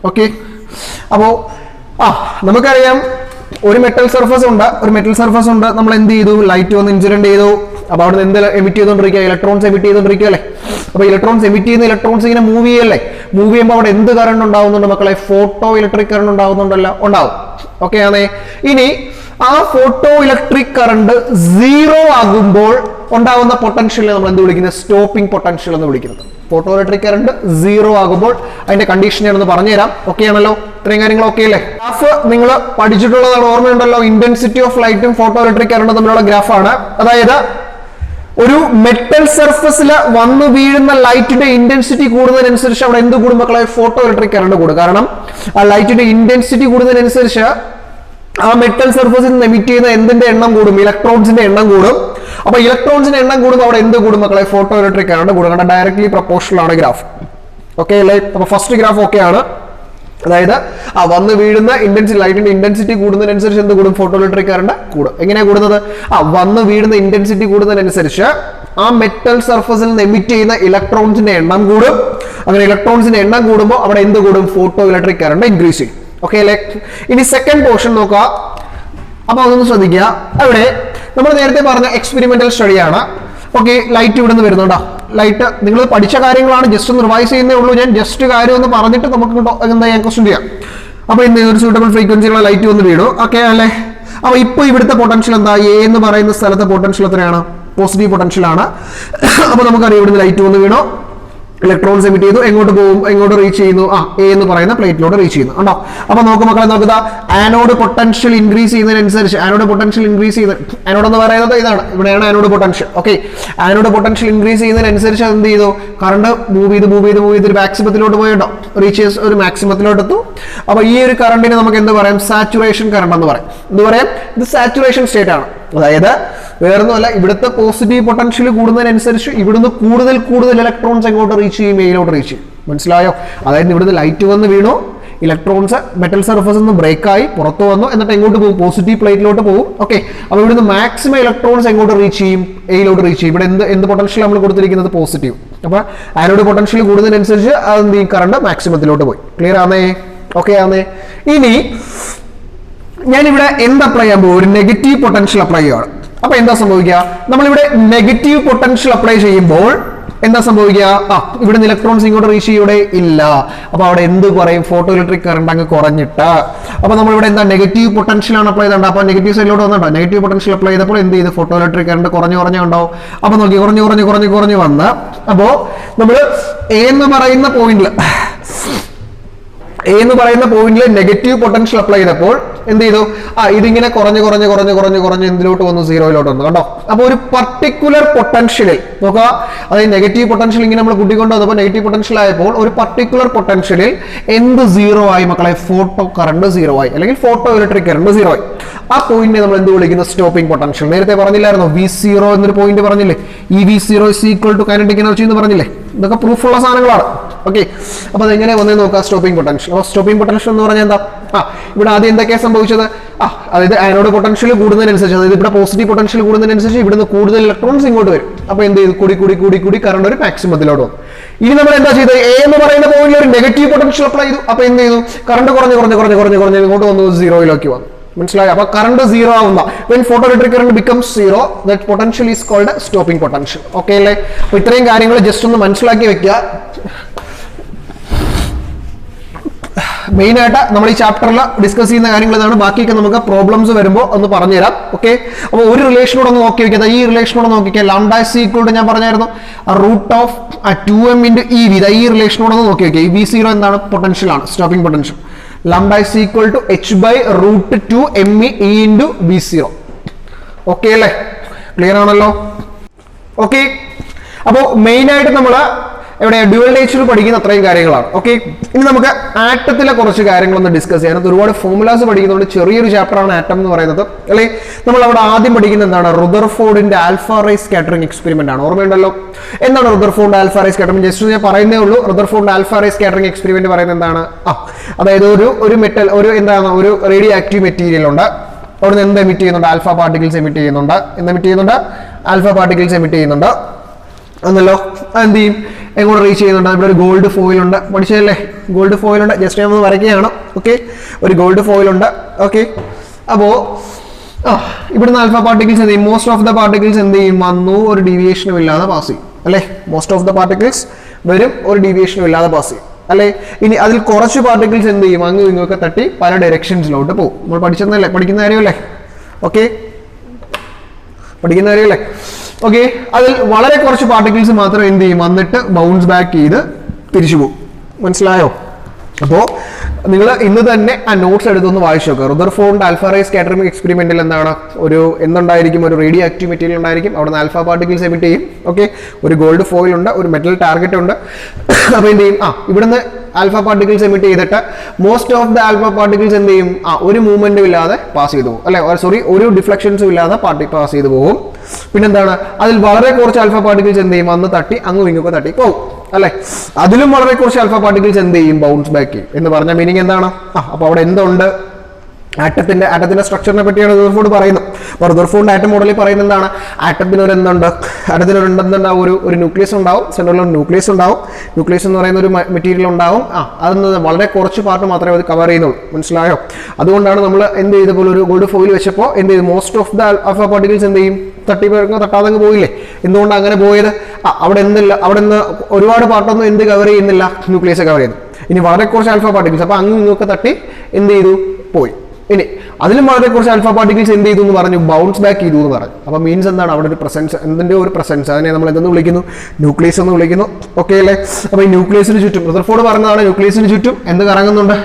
ഓക്കെ, അപ്പോ നമുക്കറിയാം ഒരു മെറ്റൽ സർഫസ് ഉണ്ട്. നമ്മൾ എന്ത് ചെയ്തു? ലൈറ്റ് വന്ന് ഇൻസിഡന്റ് ചെയ്തു. അപ്പൊ അവിടെ എന്ത് എമിറ്റ് ചെയ്തോണ്ടിരിക്കുക? ഇലക്ട്രോൺസ് എമിറ്റ് ചെയ്തോണ്ടിരിക്കുക അല്ലേ? അപ്പൊ ഇലക്ട്രോൺസ് എമിറ്റ് ചെയ്യുന്ന ഇലക്ട്രോൺസ് ഇങ്ങനെ മൂവ് ചെയ്യല്ലേ? മൂവ് ചെയ്യുമ്പോൾ അവിടെ എന്ത് കറണ്ട് ഉണ്ടാവുന്നുണ്ട് മക്കളെ? ഫോട്ടോ ഇലക്ട്രിക് കറണ്ട് ഉണ്ടാവുന്നുണ്ടല്ലോ, ഉണ്ടാവും. ഓക്കെ ആണേ? ഇനി ആ ഫോട്ടോ ഇലക്ട്രിക് കറണ്ട് 0 ആകുമ്പോൾ ഉണ്ടാവുന്ന പൊട്ടൻഷ്യൽ നമ്മൾ എന്ത് വിളിക്കുന്നത്? സ്റ്റോപ്പിംഗ് പൊട്ടൻഷ്യൽ എന്ന് വിളിക്കുന്നത്. ഫോട്ടോ ഇലക്ട്രിക് കറണ്ട് 0 ആകുമ്പോൾ അതിന്റെ കണ്ടീഷൻ ഞാനൊന്ന് പറഞ്ഞുതരാം. ഓക്കെ ആണല്ലോ? ഇത്രയും കാര്യങ്ങൾ ഓക്കെ അല്ലേ? ഗ്രാഫ് നിങ്ങൾ പഠിച്ചിട്ടുള്ളതാണ്, ഓർമ്മയുണ്ടല്ലോ? ഇന്റൻസിറ്റി ഓഫ് ലൈറ്റും ഫോട്ടോ ഇലക്ട്രിക് കറണ്ടും തമ്മിലുള്ള ഗ്രാഫാണ്. അതായത് ഒരു മെറ്റൽ സർഫസിൽ വന്നു വീഴുന്ന ലൈറ്റിന്റെ ഇന്റൻസിറ്റി കൂടുന്നതിനനുസരിച്ച് അവിടെ എന്ത് കൂടും മക്കളെ? ഫോട്ടോ ഇലക്ട്രിക് കറണ്ട് കൂടും. കാരണം ആ ലൈറ്റിന്റെ ഇന്റൻസിറ്റി കൂടുന്നതിനനുസരിച്ച് ആ മെറ്റൽ സർഫസിൽ നിന്ന് എമിറ്റ് ചെയ്യുന്ന എന്തിന്റെ എണ്ണം കൂടും? ഇലക്ട്രോൺസിന്റെ എണ്ണം കൂടും. അപ്പൊ ഇലക്ട്രോൺസിന്റെ എണ്ണം കൂടുമ്പോൾ അവിടെ എന്ത് കൂടും മക്കളെ? ഫോട്ടോ ഇലക്ട്രിക് കറണ്ട് കൂടും. കാരണം ഡയറക്ട്ലി പ്രൊപ്പോർഷണൽ ആണ് ഗ്രാഫ്. ഓക്കെ അല്ലേ? അപ്പൊ ഫസ്റ്റ് ഗ്രാഫ് ഓക്കെ ആണ്. അതായത് വന്ന് വീഴുന്ന ലൈറ്റിന്റെ ഇന്റൻസിറ്റി കൂടുന്നതിനനുസരിച്ച് എന്ത് കൂടും? ഫോട്ടോ ഇലക്ട്രിക് കറണ്ട് കൂടും. എങ്ങനെയാണ് കൂടുന്നത്? വന്ന് വീഴുന്ന ഇന്റൻസിറ്റി കൂടുന്നതിനനുസരിച്ച് ആ മെറ്റൽ സർഫസിൽ നിന്ന് എമിറ്റ് ചെയ്യുന്ന ഇലക്ട്രോൺസിന്റെ എണ്ണം കൂടും. അങ്ങനെ ഇലക്ട്രോൺസിന്റെ എണ്ണം കൂടുമ്പോൾ അവിടെ എന്ത് കൂടും? ഫോട്ടോ ഇലക്ട്രിക് കറണ്ട് ഇൻക്രീസ് ചെയ്യും. ഓക്കെ അല്ലേ? ഇനി സെക്കൻഡ് പോർഷൻ നോക്കുക. അപ്പൊ അതൊന്ന് ശ്രദ്ധിക്കുക. അവിടെ നമ്മൾ നേരത്തെ പറഞ്ഞ എക്സ്പെരിമെന്റൽ സ്റ്റഡിയാണ്. ഓക്കെ, ലൈറ്റ് ഇവിടെ നിന്ന് വരുന്നുണ്ടോ? ലൈറ്റ് നിങ്ങൾ പഠിച്ച കാര്യങ്ങളാണ്, ജസ്റ്റ് ഒന്ന് റിവൈസ് ചെയ്യുന്നേ ഉള്ളൂ. ഞാൻ ജസ്റ്റ് കാര്യം ഒന്ന് പറഞ്ഞിട്ട് നമുക്ക് എന്താ ഞാൻ ക്വസ്റ്റ്യൻ ചെയ്യാം. അപ്പൊ ഇന്ന് ഒരു സൂട്ടബിൾ ഫ്രീക്വൻസിയുള്ള ലൈറ്റ് വന്ന് വീണു. ഓക്കെ അല്ലേ? അപ്പൊ ഇപ്പൊ ഇവിടുത്തെ പൊട്ടൻഷ്യൽ എന്താ? എ എന്ന് പറയുന്ന സ്ഥലത്തെ പൊട്ടൻഷ്യൽ എത്രയാണ്? പോസിറ്റീവ് പൊട്ടൻഷ്യൽ ആണ്. അപ്പൊ നമുക്കറിയാം ഇവിടുന്ന് ലൈറ്റ് വന്ന് വീണു. ഇലക്ട്രോൺസ് എമിറ്റ് ചെയ്തു, എങ്ങോട്ട് പോകും, എങ്ങോട്ട് റീച്ച് ചെയ്യുന്നു, എ എന്ന് പറയുന്ന പ്ലേറ്റിലോട്ട് റീച്ച് ചെയ്യുന്നു ഉണ്ടോ. അപ്പൊ നോക്ക് മക്കളെ, നോക്കുക ആനോഡ് പൊട്ടൻഷ്യൽ ഇൻക്രീസ് ചെയ്യുന്നതിനനുസരിച്ച്, ആനോഡ് പൊട്ടൻഷ്യൽ ഇൻക്രീസ് ചെയ്യുന്ന, ആനോഡ് എന്ന് പറയുന്നത് ഇതാണ്, ഇവിടെയാണ് anode potential. Okay, anode potential increase ചെയ്യുന്നതിനനുസരിച്ച് അത് എന്ത് ചെയ്തു, കറണ്ട് മൂവ് ചെയ്ത് ഒരു മാക്സിമത്തിലോട്ട് പോയിട്ടോ, റീച്ചേഴ്സ് ഒരു മാക്സിമത്തിലോട്ട് എത്തും. അപ്പൊ ഈ ഒരു കറണ്ടിനെ നമുക്ക് എന്ത് പറയാം, സാച്ചുറേഷൻ കറണ്ട് എന്ന് പറയും. എന്ത് പറയാം, ഇത് സാച്ചുറേഷൻ സ്റ്റേറ്റ് ആണ്. അതായത് വേറൊന്നുമല്ല, ഇവിടുത്തെ പോസിറ്റീവ് പൊട്ടൻഷ്യൽ കൂടുന്നതിനനുസരിച്ച് ഇവിടുന്ന് കൂടുതൽ ഇലക്ട്രോൺസ് എങ്ങോട്ട് റീച്ച് ചെയ്യും, എയിലോട്ട് റീച്ച് ചെയ്യും. മനസ്സിലായോ? അതായത് ഇവിടുന്ന് ലൈറ്റ് വന്ന് വീണു, ഇലക്ട്രോൺസ് മെറ്റൽ സർഫസിൽ നിന്ന് ബ്രേക്ക് ആയി പുറത്തു വന്നു, എന്നിട്ട് എങ്ങോട്ട് പോകും, പോസിറ്റീവ് പ്ലേറ്റിലോട്ട് പോകും. ഓക്കെ, അപ്പൊ ഇവിടുന്ന് മാക്സിമം ഇലക്ട്രോൺസ് എങ്ങോട്ട് റീച്ച് ചെയ്യും, എയിലോട്ട് റീച്ച് ചെയ്യും. ഇവിടെ എന്ത് പൊട്ടൻഷ്യൽ നമ്മൾ കൊടുത്തിരിക്കുന്നത്, പോസിറ്റീവ്. അപ്പൊ ആനോഡ് പൊട്ടൻഷ്യൽ കൂടുന്നതിനനുസരിച്ച് അത് ഈ കറണ്ട് മാക്സിമത്തിലോട്ട് പോയി. ക്ലിയർ ആണേ? ഓക്കെ ആണേ? ഇനി ഞാനിവിടെ എന്ത് അപ്ലൈ ചെയ്യാൻ പോകും, ഒരു നെഗറ്റീവ് പൊട്ടൻഷ്യൽ അപ്ലൈ ചെയ്യുകയാണ്. അപ്പൊ എന്താ സംഭവിക്കുക, നമ്മളിവിടെ നെഗറ്റീവ് പൊട്ടൻഷ്യൽ അപ്ലൈ ചെയ്യുമ്പോൾ എന്താ സംഭവിക്കുക, ഇവിടെ ഇലക്ട്രോൺസ് ഇങ്ങോട്ട് റീച്ച് ചെയ്യൂടെ ഇല്ല. അപ്പൊ അവിടെ എന്ത് പറയും, ഫോട്ടോ ഇലക്ട്രിക് കറണ്ട് അങ്ങ് കുറഞ്ഞിട്ട്. അപ്പൊ നമ്മളിവിടെ എന്താ നെഗറ്റീവ് പൊട്ടൻഷ്യൽ ആണ് അപ്ലൈ ചെയ്തത്. അപ്പൊ നെഗറ്റീവ് സൈഡിലോട്ട് വന്നിട്ടോ, നെഗറ്റീവ് പൊട്ടൻഷ്യൽ അപ്ലൈ ചെയ്തപ്പോൾ എന്ത് ചെയ്ത്, ഫോട്ടോ ഇലക്ട്രിക് കറണ്ട് കുറഞ്ഞുണ്ടാവും. അപ്പൊ നോക്കി കുറഞ്ഞു വന്ന്, അപ്പോ നമ്മൾ എ എന്ന് പറയുന്ന പോയിന്റിൽ നെഗറ്റീവ് പൊട്ടൻഷ്യൽ അപ്ലൈ ചെയ്തപ്പോൾ എന്ത് ചെയ്തു, ഇതിങ്ങനെ കുറഞ്ഞ് എന്തിലോട്ട് വന്നു, സീറോയിലോട്ട് വന്നു കണ്ടോ. അപ്പൊ ഒരു പർട്ടിക്കുലർ പൊട്ടൻഷ്യലിൽ നോക്കുക, അതായത് നെഗറ്റീവ് പൊട്ടൻഷ്യൽ ഇങ്ങനെ നമ്മൾ കൂട്ടിക്കൊണ്ട് വന്നപ്പോൾ നെഗറ്റീവ് പൊട്ടൻഷ്യൽ ആയപ്പോൾ ഒരു പർട്ടിക്കുലർ പൊട്ടൻഷ്യലിൽ എന്ത് സീറോ ആയി മക്കളെ, ഫോട്ടോ കറണ്ട് സീറോ ആയി, അല്ലെങ്കിൽ ഫോട്ടോ ഇലക്ട്രിക് കറണ്ട് സീറോ ആയി. ആ പോയിന്റിനെ നമ്മൾ എന്ത് വിളിക്കുന്നു, സ്റ്റോപ്പിംഗ് പൊട്ടൻഷ്യൽ. നേരത്തെ പറഞ്ഞില്ലായിരുന്നോ, V0 എന്നൊരു പോയിന്റ് പറഞ്ഞില്ലേ, ഈ V0 = കൈനറ്റിക് എനർജി എന്ന് പറഞ്ഞില്ലേ. ഇതൊക്കെ പ്രൂഫുള്ള സാധനങ്ങളാണ്. ഓക്കെ, അപ്പൊ അതെങ്ങനെ വന്നേ നോക്കാം, സ്റ്റോപ്പിംഗ് പൊട്ടൻഷ്യൽ. അപ്പൊ സ്റ്റോപ്പിംഗ് പൊട്ടൻഷ്യൽ എന്ന് പറഞ്ഞാൽ എന്താ, ഇവിടെ ആദ്യം എന്തൊക്കെയാണ് സംഭവിച്ചത്, അതായത് ആനോഡ് പൊട്ടൻഷ്യൽ കൂടുന്നതിനനുസരിച്ച്, അതായത് ഇവിടെ പോസിറ്റീവ് പൊട്ടൻഷ്യൽ കൂടുന്നതിനനുസരിച്ച് ഇവിടുന്ന് കൂടുതൽ ഇലക്ട്രോൺസ് ഇങ്ങോട്ട് വരും. അപ്പൊ എന്ത് ചെയ്തു, കൂടി കറണ്ട് ഒരു മാക്സിമത്തിലോട്ട് വന്നു. ഇനി നമ്മൾ എന്താ ചെയ്തത്, എ എന്ന് പറയുന്ന പോയിന്റിൽ ഒരു നെഗറ്റീവ് പൊട്ടൻഷ്യൽ അപ്ലൈ ചെയ്തു. അപ്പൊ എന്ത് ചെയ്തു, കറണ്ട് കുറഞ്ഞ് ഇങ്ങോട്ട് വന്നു, സീറോയിലേക്ക് വന്നു. മനസ്സിലായോ? അപ്പൊ കറണ്ട് സീറോ ആവുന്ന, when photoelectric current becomes zero, that potential is called stopping potential. Okay അല്ലേ? അപ്പൊ ഇത്രയും കാര്യങ്ങൾ ജസ്റ്റ് ഒന്ന് മനസ്സിലാക്കി വെക്കുക. മെയിൻ ആയിട്ട് നമ്മൾ ഈ ചാപ്റ്ററിൽ ഡിസ്കസ് ചെയ്യുന്ന കാര്യങ്ങൾ ഇതാണ്. ബാക്കിയൊക്കെ നമുക്ക് പ്രോബ്ലംസ് വരുമ്പോൾ ഒന്ന് പറഞ്ഞുതരാം. ഓക്കെ, അപ്പോൾ ഒരു റിലേഷനോട് ഒന്ന് നോക്കി വെക്കുക. ഈ റിലേഷനോട് നോക്കിക്കുക, λ ഞാൻ പറഞ്ഞായിരുന്നു √2m × EV. ഈ റിലേഷനോട് ഒന്ന് നോക്കി വെക്കുക. ഈ V0 എന്താണ്, പൊട്ടൻഷ്യൽ ആണ്, stopping potential. λ = h/√2me × V0. Okay അല്ലേ? ക്ലിയർ ആണല്ലോ? ഓക്കെ, അപ്പോൾ മെയിൻ ആയിട്ട് നമ്മൾ എവിടെ ഡ്യുവൽ നേച്ചർ പഠിക്കുന്ന അത്രയും കാര്യങ്ങളാണ്. ഓക്കെ, ഇനി നമുക്ക് ആറ്റത്തിലെ കുറച്ച് കാര്യങ്ങളൊന്ന് ഡിസ്കസ് ചെയ്യാൻ. ഒരുപാട് ഫോർമുലാസ് പഠിക്കുന്നതുകൊണ്ട് ചെറിയൊരു ചാപ്റ്റർ ആണ് ആറ്റം എന്ന് പറയുന്നത്. അല്ലെ, നമ്മൾ അവിടെ ആദ്യം പഠിക്കുന്നത് എന്താണ്, റുദർഫോർഡിന്റെ ആൽഫ റേ സ്കാറ്ററിംഗ് എക്സ്പെരിമെന്റ് ആണ്. ഓർമ്മയുണ്ടല്ലോ? എന്താണ് Rutherford alpha ray scattering? Just ഞാൻ പറയുന്നേ ഉള്ളൂ. Rutherford alpha ray scattering experiment പറയുന്നത് എന്താണ്, അതായത് ഒരു മെറ്റൽ, ഒരു റേഡിയോ ആക്റ്റീവ് മെറ്റീരിയൽ ഉണ്ട്. അവിടെ നിന്ന് എന്ത് എമിറ്റ് ചെയ്യുന്നുണ്ട്, ആൽഫ പാർട്ടിക്കിൾസ് എമിറ്റ് ചെയ്യുന്നുണ്ട്. ആൽഫ പാർട്ടിക്കിൾസ് എമിറ്റ് ചെയ്യുന്നുണ്ട് എന്നല്ലോ. എന്ത് ചെയ്യും, എങ്ങോട്ട് റീച്ച് ചെയ്യുന്നുണ്ട്, ഇവിടെ ഒരു ഗോൾഡ് ഫോയിൽ ഉണ്ട്. പഠിച്ചതല്ലേ, ഗോൾഡ് ഫോയിൽ ഉണ്ട്. ജസ്റ്റ് ഞാൻ ഒന്ന് വരയ്ക്കുകയാണ്. ഓക്കെ, ഒരു ഗോൾഡ് ഫോയിൽ ഉണ്ട്. ഓക്കെ, അപ്പോ ഇവിടുന്ന് ആൽഫ പാർട്ടിക്കിൾസ് എന്ത് ചെയ്യും, മോസ്റ്റ് ഓഫ് ദ പാർട്ടിക്കിൾസ് എന്ത് ചെയ്യും, വന്നു, ഒരു ഡീവിയേഷനും ഇല്ലാതെ പാസ് ചെയ്യും. അല്ലേ, മോസ്റ്റ് ഓഫ് ദ പാർട്ടിക്കിൾസ് വരും, ഒരു ഡീവിയേഷനും ഇല്ലാതെ പാസ് ചെയ്യും. അല്ലെ, ഇനി അതിൽ കുറച്ച് പാർട്ടിക്കിൾസ് എന്ത് ചെയ്യും, അങ്ങും ഇങ്ങൊക്കെ തട്ടി പല ഡയറക്ഷൻസിലോട്ട് പോകും. നമ്മൾ പഠിക്കുന്ന കാര്യമല്ലേ? ഓക്കെ, പഠിക്കുന്ന കാര്യമല്ലേ? ഓക്കെ, അതിൽ വളരെ കുറച്ച് പാർട്ടിക്കിൾസ് മാത്രം എന്ത് ചെയ്യും, വന്നിട്ട് ബൗൺസ് ബാക്ക് ചെയ്ത് തിരിച്ചു പോകും. മനസ്സിലായോ? അപ്പോൾ നിങ്ങൾ ഇന്ന് തന്നെ ആ നോട്ട്സ് എടുത്തൊന്ന് വായിച്ചു നോക്കുക. റുദർഫോർഡ് ആൽഫ റേ സ്കാറ്ററിംഗ് എക്സ്പെരിമെന്റിൽ എന്താണ്, എന്തുണ്ടായിരിക്കും, ഒരു റേഡിയോ ആക്റ്റീവ് മെറ്റീരിയൽ ഉണ്ടായിരിക്കും. അവിടെ നിന്ന് ആൽഫ പാർട്ടിക്കിൾസ് എമിറ്റ് ചെയ്യും. ഓക്കെ, ഒരു ഗോൾഡ് ഫോയിൽ ഉണ്ട്, ഒരു മെറ്റൽ ടാർഗറ്റ് ഉണ്ട്. അപ്പോൾ എന്ത് ചെയ്യും, ഇവിടുന്ന് ആൽഫ പാർട്ടിക്കിൾസ് എമിറ്റ് ചെയ്തിട്ട് most of the alpha particles എന്ത് ചെയ്യും, ഒരു മൂവ്മെന്റും ഇല്ലാതെ പാസ് ചെയ്തു പോകും. അല്ലെ, ഒരു ഡിഫ്ലക്ഷൻസും ഇല്ലാതെ പാസ് ചെയ്തു പോകും. പിന്നെന്താണ്, അതിൽ വളരെ കുറച്ച് ആൽഫ പാർട്ടിക്കിൾസ് എന്ത് ചെയ്യും, വന്ന് തട്ടി അങ്ങും ഇങ്ങൊക്കെ തട്ടി പോകും. അല്ലെ, അതിലും വളരെ കുറച്ച് ആൽഫ പാർട്ടിക്കിൾസ് എന്ത് ചെയ്യും, ബൗൺസ് ബാക്ക് ചെയ്യും. എന്ന് പറഞ്ഞ മീനിങ് എന്താണ്, അപ്പൊ അവിടെ എന്തുണ്ട്, ആറ്റത്തിന്റെ സ്ട്രക്ചറിനെ പറ്റിയാണ് റുദർഫോർഡ് പറയുന്നത്. അപ്പോൾ റുദർഫോർഡ് ആറ്റം മോഡലിൽ പറയുന്നത് എന്താണ്, ആറ്റത്തിന് ഒരു ന്യൂക്ലിയസ് ഉണ്ടാവും, സെൻട്രൽ ന്യൂക്ലിയസ് ഉണ്ടാവും. ന്യൂക്ലിയസ് എന്ന് പറയുന്ന ഒരു മെറ്റീരിയൽ ഉണ്ടാവും. അതൊന്ന് വളരെ കുറച്ച് പാർട്ട് മാത്രമേ അത് കവർ ചെയ്യുന്നുള്ളൂ. മനസ്സിലായോ? അതുകൊണ്ടാണ് നമ്മൾ എന്ത് ചെയ്ത പോലെ ഒരു ഗോൾഡ് ഫോയിൽ വെച്ചപ്പോൾ എന്ത് ചെയ്തു, most of the alpha particles എന്ത് ചെയ്യും, തട്ടാതങ്ങ് പോയില്ലേ. എന്തുകൊണ്ട് അങ്ങനെ പോയത്, അവിടെ നിന്ന് ഒരുപാട് പാർട്ടൊന്നും എന്ത് കവർ ചെയ്യുന്നില്ല, ന്യൂക്ലിയസ് കവർ ചെയ്യുന്നു. ഇനി വളരെ കുറച്ച് ആൽഫ പാർട്ടിക്കിൾസ്, അപ്പൊ അങ്ങ് ഇങ്ങൊക്കെ തട്ടി എന്ത് ചെയ്തു, പോയി. ഇനി അതിലും വളരെ കുറച്ച് ആൽഫ പാർട്ടിക്കിൾസ് എന്ത് ചെയ്തു എന്ന് പറഞ്ഞു, ബൗൺസ് ബാക്ക് ചെയ്തു എന്ന് പറഞ്ഞു. അപ്പോൾ മീൻസ് എന്താണ്, അവിടെ ഒരു പ്രസൻസ്, എന്തിൻ്റെ ഒരു പ്രസൻസ്, അതിനെ നമ്മൾ എന്തെന്ന് വിളിക്കുന്നു, ന്യൂക്ലിയസ് എന്ന് വിളിക്കുന്നു. ഓക്കെ അല്ലേ? അപ്പോൾ ഈ ന്യൂക്ലിയസിന് ചുറ്റും റദർഫോർഡ് പറഞ്ഞതാണ്, ന്യൂക്ലിയസിന് ചുറ്റും എന്ത് കറങ്ങുന്നുണ്ട്,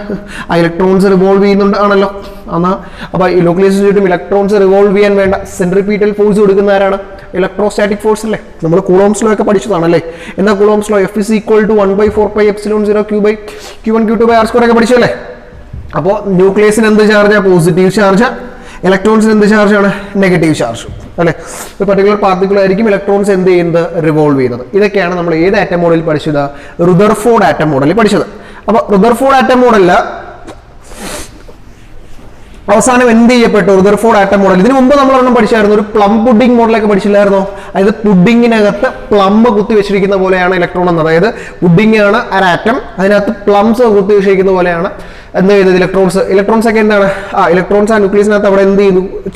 ആ ഇലക്ട്രോൺസ് റിവോൾവ് ചെയ്യുന്നുണ്ട് ആണല്ലോ. എന്നാൽ അപ്പോൾ ഈ ന്യൂക്ലിയസിന് ചുറ്റും ഇലക്ട്രോൺസ് റിവോൾവ് ചെയ്യാൻ വേണ്ട സെൻട്രിപീറ്റൽ ഫോഴ്സ് കൊടുക്കുന്ന ആരാണ്, ഇലക്ട്രോസ്റ്റാറ്റിക് ഫോഴ്സ് അല്ലേ. നമ്മൾ കൂളോംസ് ലോ ഒക്കെ പഠിച്ചതാണല്ലേ. എന്നാൽ coulombs law F = 1/4πε0 Q1 Q2/r² ഒക്കെ പഠിച്ചല്ലേ. അപ്പോൾ ന്യൂക്ലിയസിന് എന്ത് ചാർജ്, പോസിറ്റീവ് ചാർജ്, ഇലക്ട്രോൺസിന് എന്ത് ചാർജാണ്, നെഗറ്റീവ് ചാർജ് അല്ലേ. ഒരു പർട്ടിക്കുലർ പാർട്ടിക്കിൾ ആയിരിക്കും ഇലക്ട്രോൺസ് എന്ത് ചെയ്യുന്നത്, റിവോൾവ് ചെയ്യുന്നത്. ഇതൊക്കെയാണ് നമ്മൾ ഏത് ആറ്റം മോഡലിൽ പഠിച്ചത്, റുദർഫോർഡ് ആറ്റം മോഡലിൽ പഠിച്ചത്. അപ്പോൾ റുദർഫോർഡ് ആറ്റം മോഡലിൽ അവസാനം എന്ത് ചെയ്യപ്പെട്ടു, റുദർഫോർഡ് ആറ്റം മോഡൽ. ഇതിനു മുമ്പ് നമ്മൾ ഒരെണ്ണം പഠിച്ചായിരുന്നു, ഒരു പ്ലം പുഡിംഗ് മോഡലൊക്കെ പഠിച്ചില്ലായിരുന്നോ. അതായത് പുഡിങ്ങിനകത്ത് പ്ലം കുത്തി വെച്ചിരിക്കുന്ന പോലെയാണ് ഇലക്ട്രോൺ എന്ന്. അതായത് പുഡിംഗ് ആണ് ഒരു ആറ്റം, അതിനകത്ത് പ്ലംസ് കുത്തി വെച്ചിരിക്കുന്ന പോലെയാണ് എന്ത് ചെയ്യുന്നത്, ഇലക്ട്രോൺസ് ഒക്കെ എന്താണ്, ഇലക്ട്രോൺസ് ആ ന്യൂക്ലിയസിനകത്ത് അവിടെ എന്ത്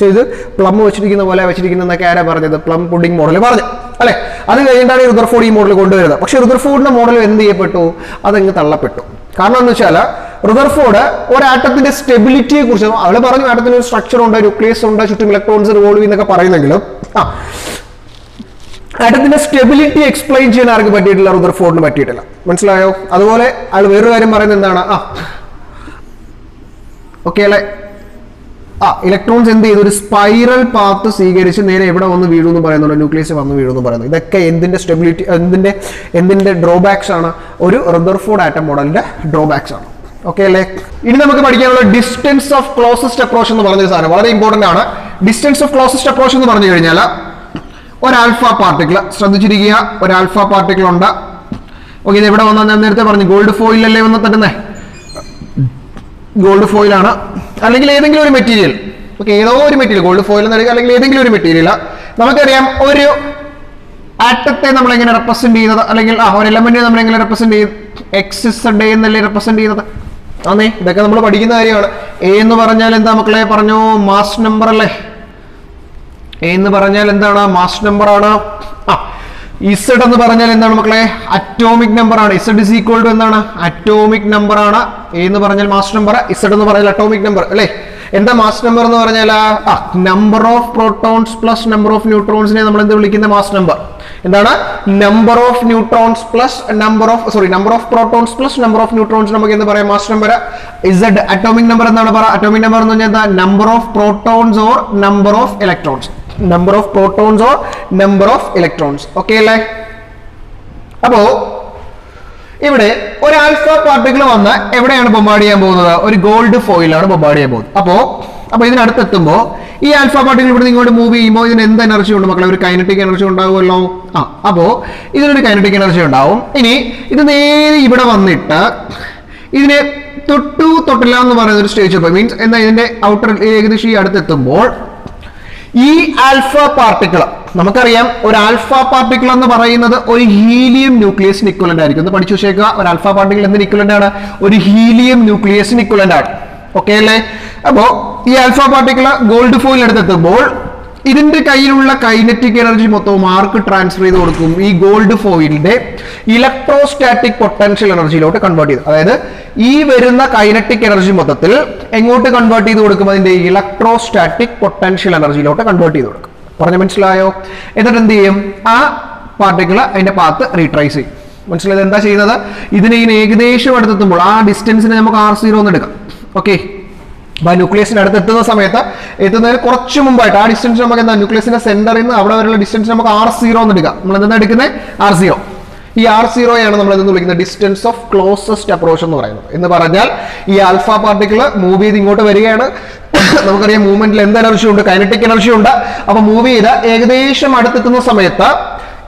ചെയ്ത് പ്ലം വെച്ചിരിക്കുന്ന പോലെ വെച്ചിരിക്കുന്നതൊക്കെ ആരാ പറഞ്ഞത്, പ്ലം പുഡിംഗ് മോഡൽ പറഞ്ഞു അല്ലെ. അത് കഴിഞ്ഞിട്ടാണ് ഈ റുദർഫോർഡ് ഈ മോഡൽ കൊണ്ടുവരുന്നത്. പക്ഷെ റുദർഫോർഡിന്റെ മോഡൽ എന്ത് ചെയ്യപ്പെട്ടു, അതങ്ങ് തള്ളപ്പെട്ടു. കാരണം എന്ന് വെച്ചാൽ റുദർഫോർഡ് ഒരു ആറ്റത്തിന്റെ സ്റ്റെബിലിറ്റിയെ കുറിച്ച് അവള് പറഞ്ഞു, ആറ്റത്തിന് ഒരു സ്ട്രക്ചർ ഉണ്ട്, ന്യൂക്ലിയസ് ഉണ്ട്, ചുറ്റും ഇലക്ട്രോൺസ് റിവോൾവ് ചെയ്യുന്നൊക്കെ പറയുന്നെങ്കിലും ആറ്റത്തിന്റെ സ്റ്റെബിലിറ്റി എക്സ്പ്ലെയിൻ ചെയ്യാൻ ആർക്ക് പറ്റിയിട്ടില്ല, റുദർഫോർഡിന് പറ്റിയിട്ടില്ല. മനസ്സിലായോ? അതുപോലെ അയാൾ വേറൊരു കാര്യം പറയുന്നത് എന്താണ്, ഓക്കെ അല്ലെ, ഇലക്ട്രോൺസ് എന്ത് ചെയ്തു, ഒരു സ്പൈറൽ പാത്ത് സ്വീകരിച്ച് നേരെ എവിടെ വന്ന് വീഴുമെന്ന് പറയുന്നുണ്ട്, ന്യൂക്ലിയസ് വന്ന് വീഴുമെന്ന് പറയുന്നു. ഇതൊക്കെ എന്തിന്റെ സ്റ്റെബിലിറ്റി, എന്തിന്റെ ഡ്രോബാക്സ് ആണ്, ഒരു റുദർഫോർഡ് ആറ്റം മോഡലിന്റെ ഡ്രോബാക്സ് ആണ്. ഓക്കെ അല്ലേ? ഇനി നമുക്ക് പഠിക്കാനുള്ള ഡിസ്റ്റൻസ് ഓഫ് ക്ലോസസ്റ്റ് അപ്രോച്ച് എന്ന് പറഞ്ഞൊരു സാധനം വളരെ ഇമ്പോർട്ടന്റ് ആണ്. ഡിസ്റ്റൻസ് ഓഫ് ക്ലോസസ്റ്റ് അപ്രോച്ച് എന്ന് പറഞ്ഞു കഴിഞ്ഞാൽ ഒരു ആൽഫ പാർട്ടിക്കിൾ, ശ്രദ്ധിച്ചിരിക്കുക, ഒരു ആൽഫ പാർട്ടിക്കിൾ ഉണ്ട്. ഓക്കെ, ഇത് എവിടെ വന്നാൽ ഞാൻ നേരത്തെ പറഞ്ഞു, ഗോൾഡ് ഫോയിലല്ലേ വന്ന് തട്ടുന്നേ, ഗോൾഡ് ഫോയിലാണ്, അല്ലെങ്കിൽ ഏതെങ്കിലും ഒരു മെറ്റീരിയൽ. ഓക്കെ, ഏതോ ഒരു മെറ്റീരിയൽ, ഗോൾഡ് ഫോയിൽ എന്ന് അല്ലെങ്കിൽ ഏതെങ്കിലും ഒരു മെറ്റീരിയൽ. നമുക്കറിയാം ഒരു ആറ്റത്തെ നമ്മൾ എങ്ങനെ റെപ്രസെന്റ് ചെയ്യുന്നത്, അല്ലെങ്കിൽ ഒരു എലമെന്റിനെ നമ്മൾ എങ്ങനെ റെപ്രസെന്റ് ചെയ്യും, XZ എന്നല്ലേ റെപ്രസെന്റ് ചെയ്യുന്നത്. ആന്നേ, ഇതൊക്കെ നമ്മൾ പഠിക്കുന്ന കാര്യമാണ്. എ എന്ന് പറഞ്ഞാൽ എന്താ മക്കളെ, പറഞ്ഞു മാസ് നമ്പർ അല്ലേ. എ എന്ന് പറഞ്ഞാൽ എന്താണ്, മാസ് നമ്പർ ആണ്. Z എന്ന് പറഞ്ഞാൽ എന്താണ് മക്കളെ, അറ്റോമിക് നമ്പർ ആണ്. Z = എന്താണ്, അറ്റോമിക് നമ്പർ ആണ്. എ എന്ന് പറഞ്ഞാൽ മാസ് നമ്പർ, Z എന്ന് പറഞ്ഞാൽ അറ്റോമിക് നമ്പർ അല്ലേ. എന്താ മാസ് നമ്പർ എന്ന് പറഞ്ഞാൽ, number of protons plus number of ന്യൂട്രോൺസിനെ നമ്മൾ എന്ത് വിളിക്കുന്ന, മാസ് നമ്പർ. എന്താണ്, number of neutrons plus number of protons plus number of neutrons നമുക്ക് എന്ത് പറയാം, mass number. Z atomic number എന്താണ് പറയാ, അറ്റോമിക് നമ്പർ എന്ന് പറഞ്ഞാൽ എന്താ, number of protons or number of electrons, number of protons or number of electrons. Okay അല്ലേ? അപ്പോ ഇവിടെ ഒരു ആൽഫ പാർട്ടിക്കിൾ വന്ന് എവിടെയാണ് ബൊമ്പാർഡ് ചെയ്യാൻ പോകുന്നത്, ഒരു ഗോൾഡ് ഫോയിലാണ് ബൊമ്പാർഡ് ചെയ്യാൻ പോകുന്നത്. അപ്പോ ഇതിനടുത്ത് എത്തുമ്പോൾ ഈ ആൽഫ പാർട്ടിക്കിൾ ഇവിടെ ഇങ്ങോട്ട് മൂവ് ചെയ്യുമ്പോൾ ഇതിന് എന്ത് എനർജി ഉണ്ട് മക്കളെ, ഒരു കൈനറ്റിക് എനർജി ഉണ്ടാവുമല്ലോ. അപ്പോ ഇതിനൊരു കൈനറ്റിക് എനർജി ഉണ്ടാവും. ഇനി ഇത് നേരെ ഇവിടെ വന്നിട്ട് ഇതിനെ തൊട്ടില്ല എന്ന് പറയുന്ന ഒരു സ്റ്റേജ്, മീൻസ് എന്താ, ഇതിന്റെ ഔട്ടർ ഏകദേശം ഈ അടുത്തെത്തുമ്പോൾ ഈ ആൽഫ പാർട്ടിക്കിൾ, നമുക്കറിയാം ഒരു ആൽഫ പാർട്ടിക്കിൾ എന്ന് പറയുന്നത് ഒരു ഹീലിയം ന്യൂക്ലിയസിന് ഇക്വലന്റ് ആയിരിക്കും. ഒന്ന് പഠിച്ചു വെച്ചേക്കുക, ഒരു ആൽഫ പാർട്ടിക്കിൾ എന്തിന് ഇക്വലന്റ് ആണ്, ഒരു ഹീലിയം ന്യൂക്ലിയസിന് ഇക്വലന്റ് ആണ്. ഓക്കെ അല്ലേ? അപ്പോ ഈ ആൽഫ പാർട്ടിക്കിൾ ഗോൾഡ് ഫോയിൽ എടുത്തെത്തുമ്പോൾ ഇതിന്റെ കയ്യിലുള്ള കൈനറ്റിക് എനർജി മൊത്തവും ആർക്ക് ട്രാൻസ്ഫർ ചെയ്ത് കൊടുക്കും, ഈ ഗോൾഡ് ഫോയിലിന്റെ ഇലക്ട്രോസ്റ്റാറ്റിക് പൊട്ടൻഷ്യൽ എനർജിയിലോട്ട് കൺവേർട്ട് ചെയ്ത്, അതായത് ഈ വരുന്ന കൈനറ്റിക് എനർജി മൊത്തത്തിൽ എങ്ങോട്ട് കൺവേർട്ട് ചെയ്ത് കൊടുക്കും, അതിന്റെ ഇലക്ട്രോസ്റ്റാറ്റിക് പൊട്ടൻഷ്യൽ എനർജിയിലോട്ട് കൺവേർട്ട് ചെയ്ത് കൊടുക്കും. പറഞ്ഞ മനസ്സിലായോ? എന്നിട്ട് എന്ത് ചെയ്യും, ആ പാർട്ടിക്കിൾ അതിന്റെ പാത്ത് റീട്രേസ് ചെയ്യും. മനസ്സിലായത് എന്താ ചെയ്യുന്നത്, ഇതിനെ ഏകദേശം അടുത്തെത്തുമ്പോൾ ആ ഡിസ്റ്റൻസിനെ നമുക്ക് R0 എന്ന് എടുക്കാം. ഓക്കെ, അപ്പൊ ന്യൂക്ലിയസിന്റെ അടുത്ത് എത്തുന്ന സമയത്ത്, എത്തുന്നതിന് കുറച്ച് മുമ്പായിട്ട് ആ ഡിസ്റ്റൻസ് നമുക്ക് എന്താ, ന്യൂക്ലിയസിന്റെ സെന്ററിൽ നിന്ന് അവിടെ വരെയുള്ള ഡിസ്റ്റൻസ് നമുക്ക് R0 എന്ന് എടുക്കാം. നമ്മൾ എന്താ എടുക്കുന്നത്, R0. ഈ R0യാണ് നമ്മൾ എന്ന് വിളിക്കുന്നത് ഡിസ്റ്റൻസ് ഓഫ് ക്ലോസസ്റ്റ് അപ്രോച്ച് എന്ന് പറയുന്നത്. എന്ന് പറഞ്ഞാൽ ഈ ആൽഫ പാർട്ടിക്കിൾ മൂവ് ചെയ്ത് ഇങ്ങോട്ട് വരികയാണ്. നമുക്കറിയാം മൂവ്മെന്റിൽ എന്ത് എനർജി ഉണ്ട്, കൈനറ്റിക് എനർജി ഉണ്ട്. അപ്പൊ മൂവ് ചെയ്ത് ഏകദേശം അടുത്തെത്തുന്ന സമയത്ത്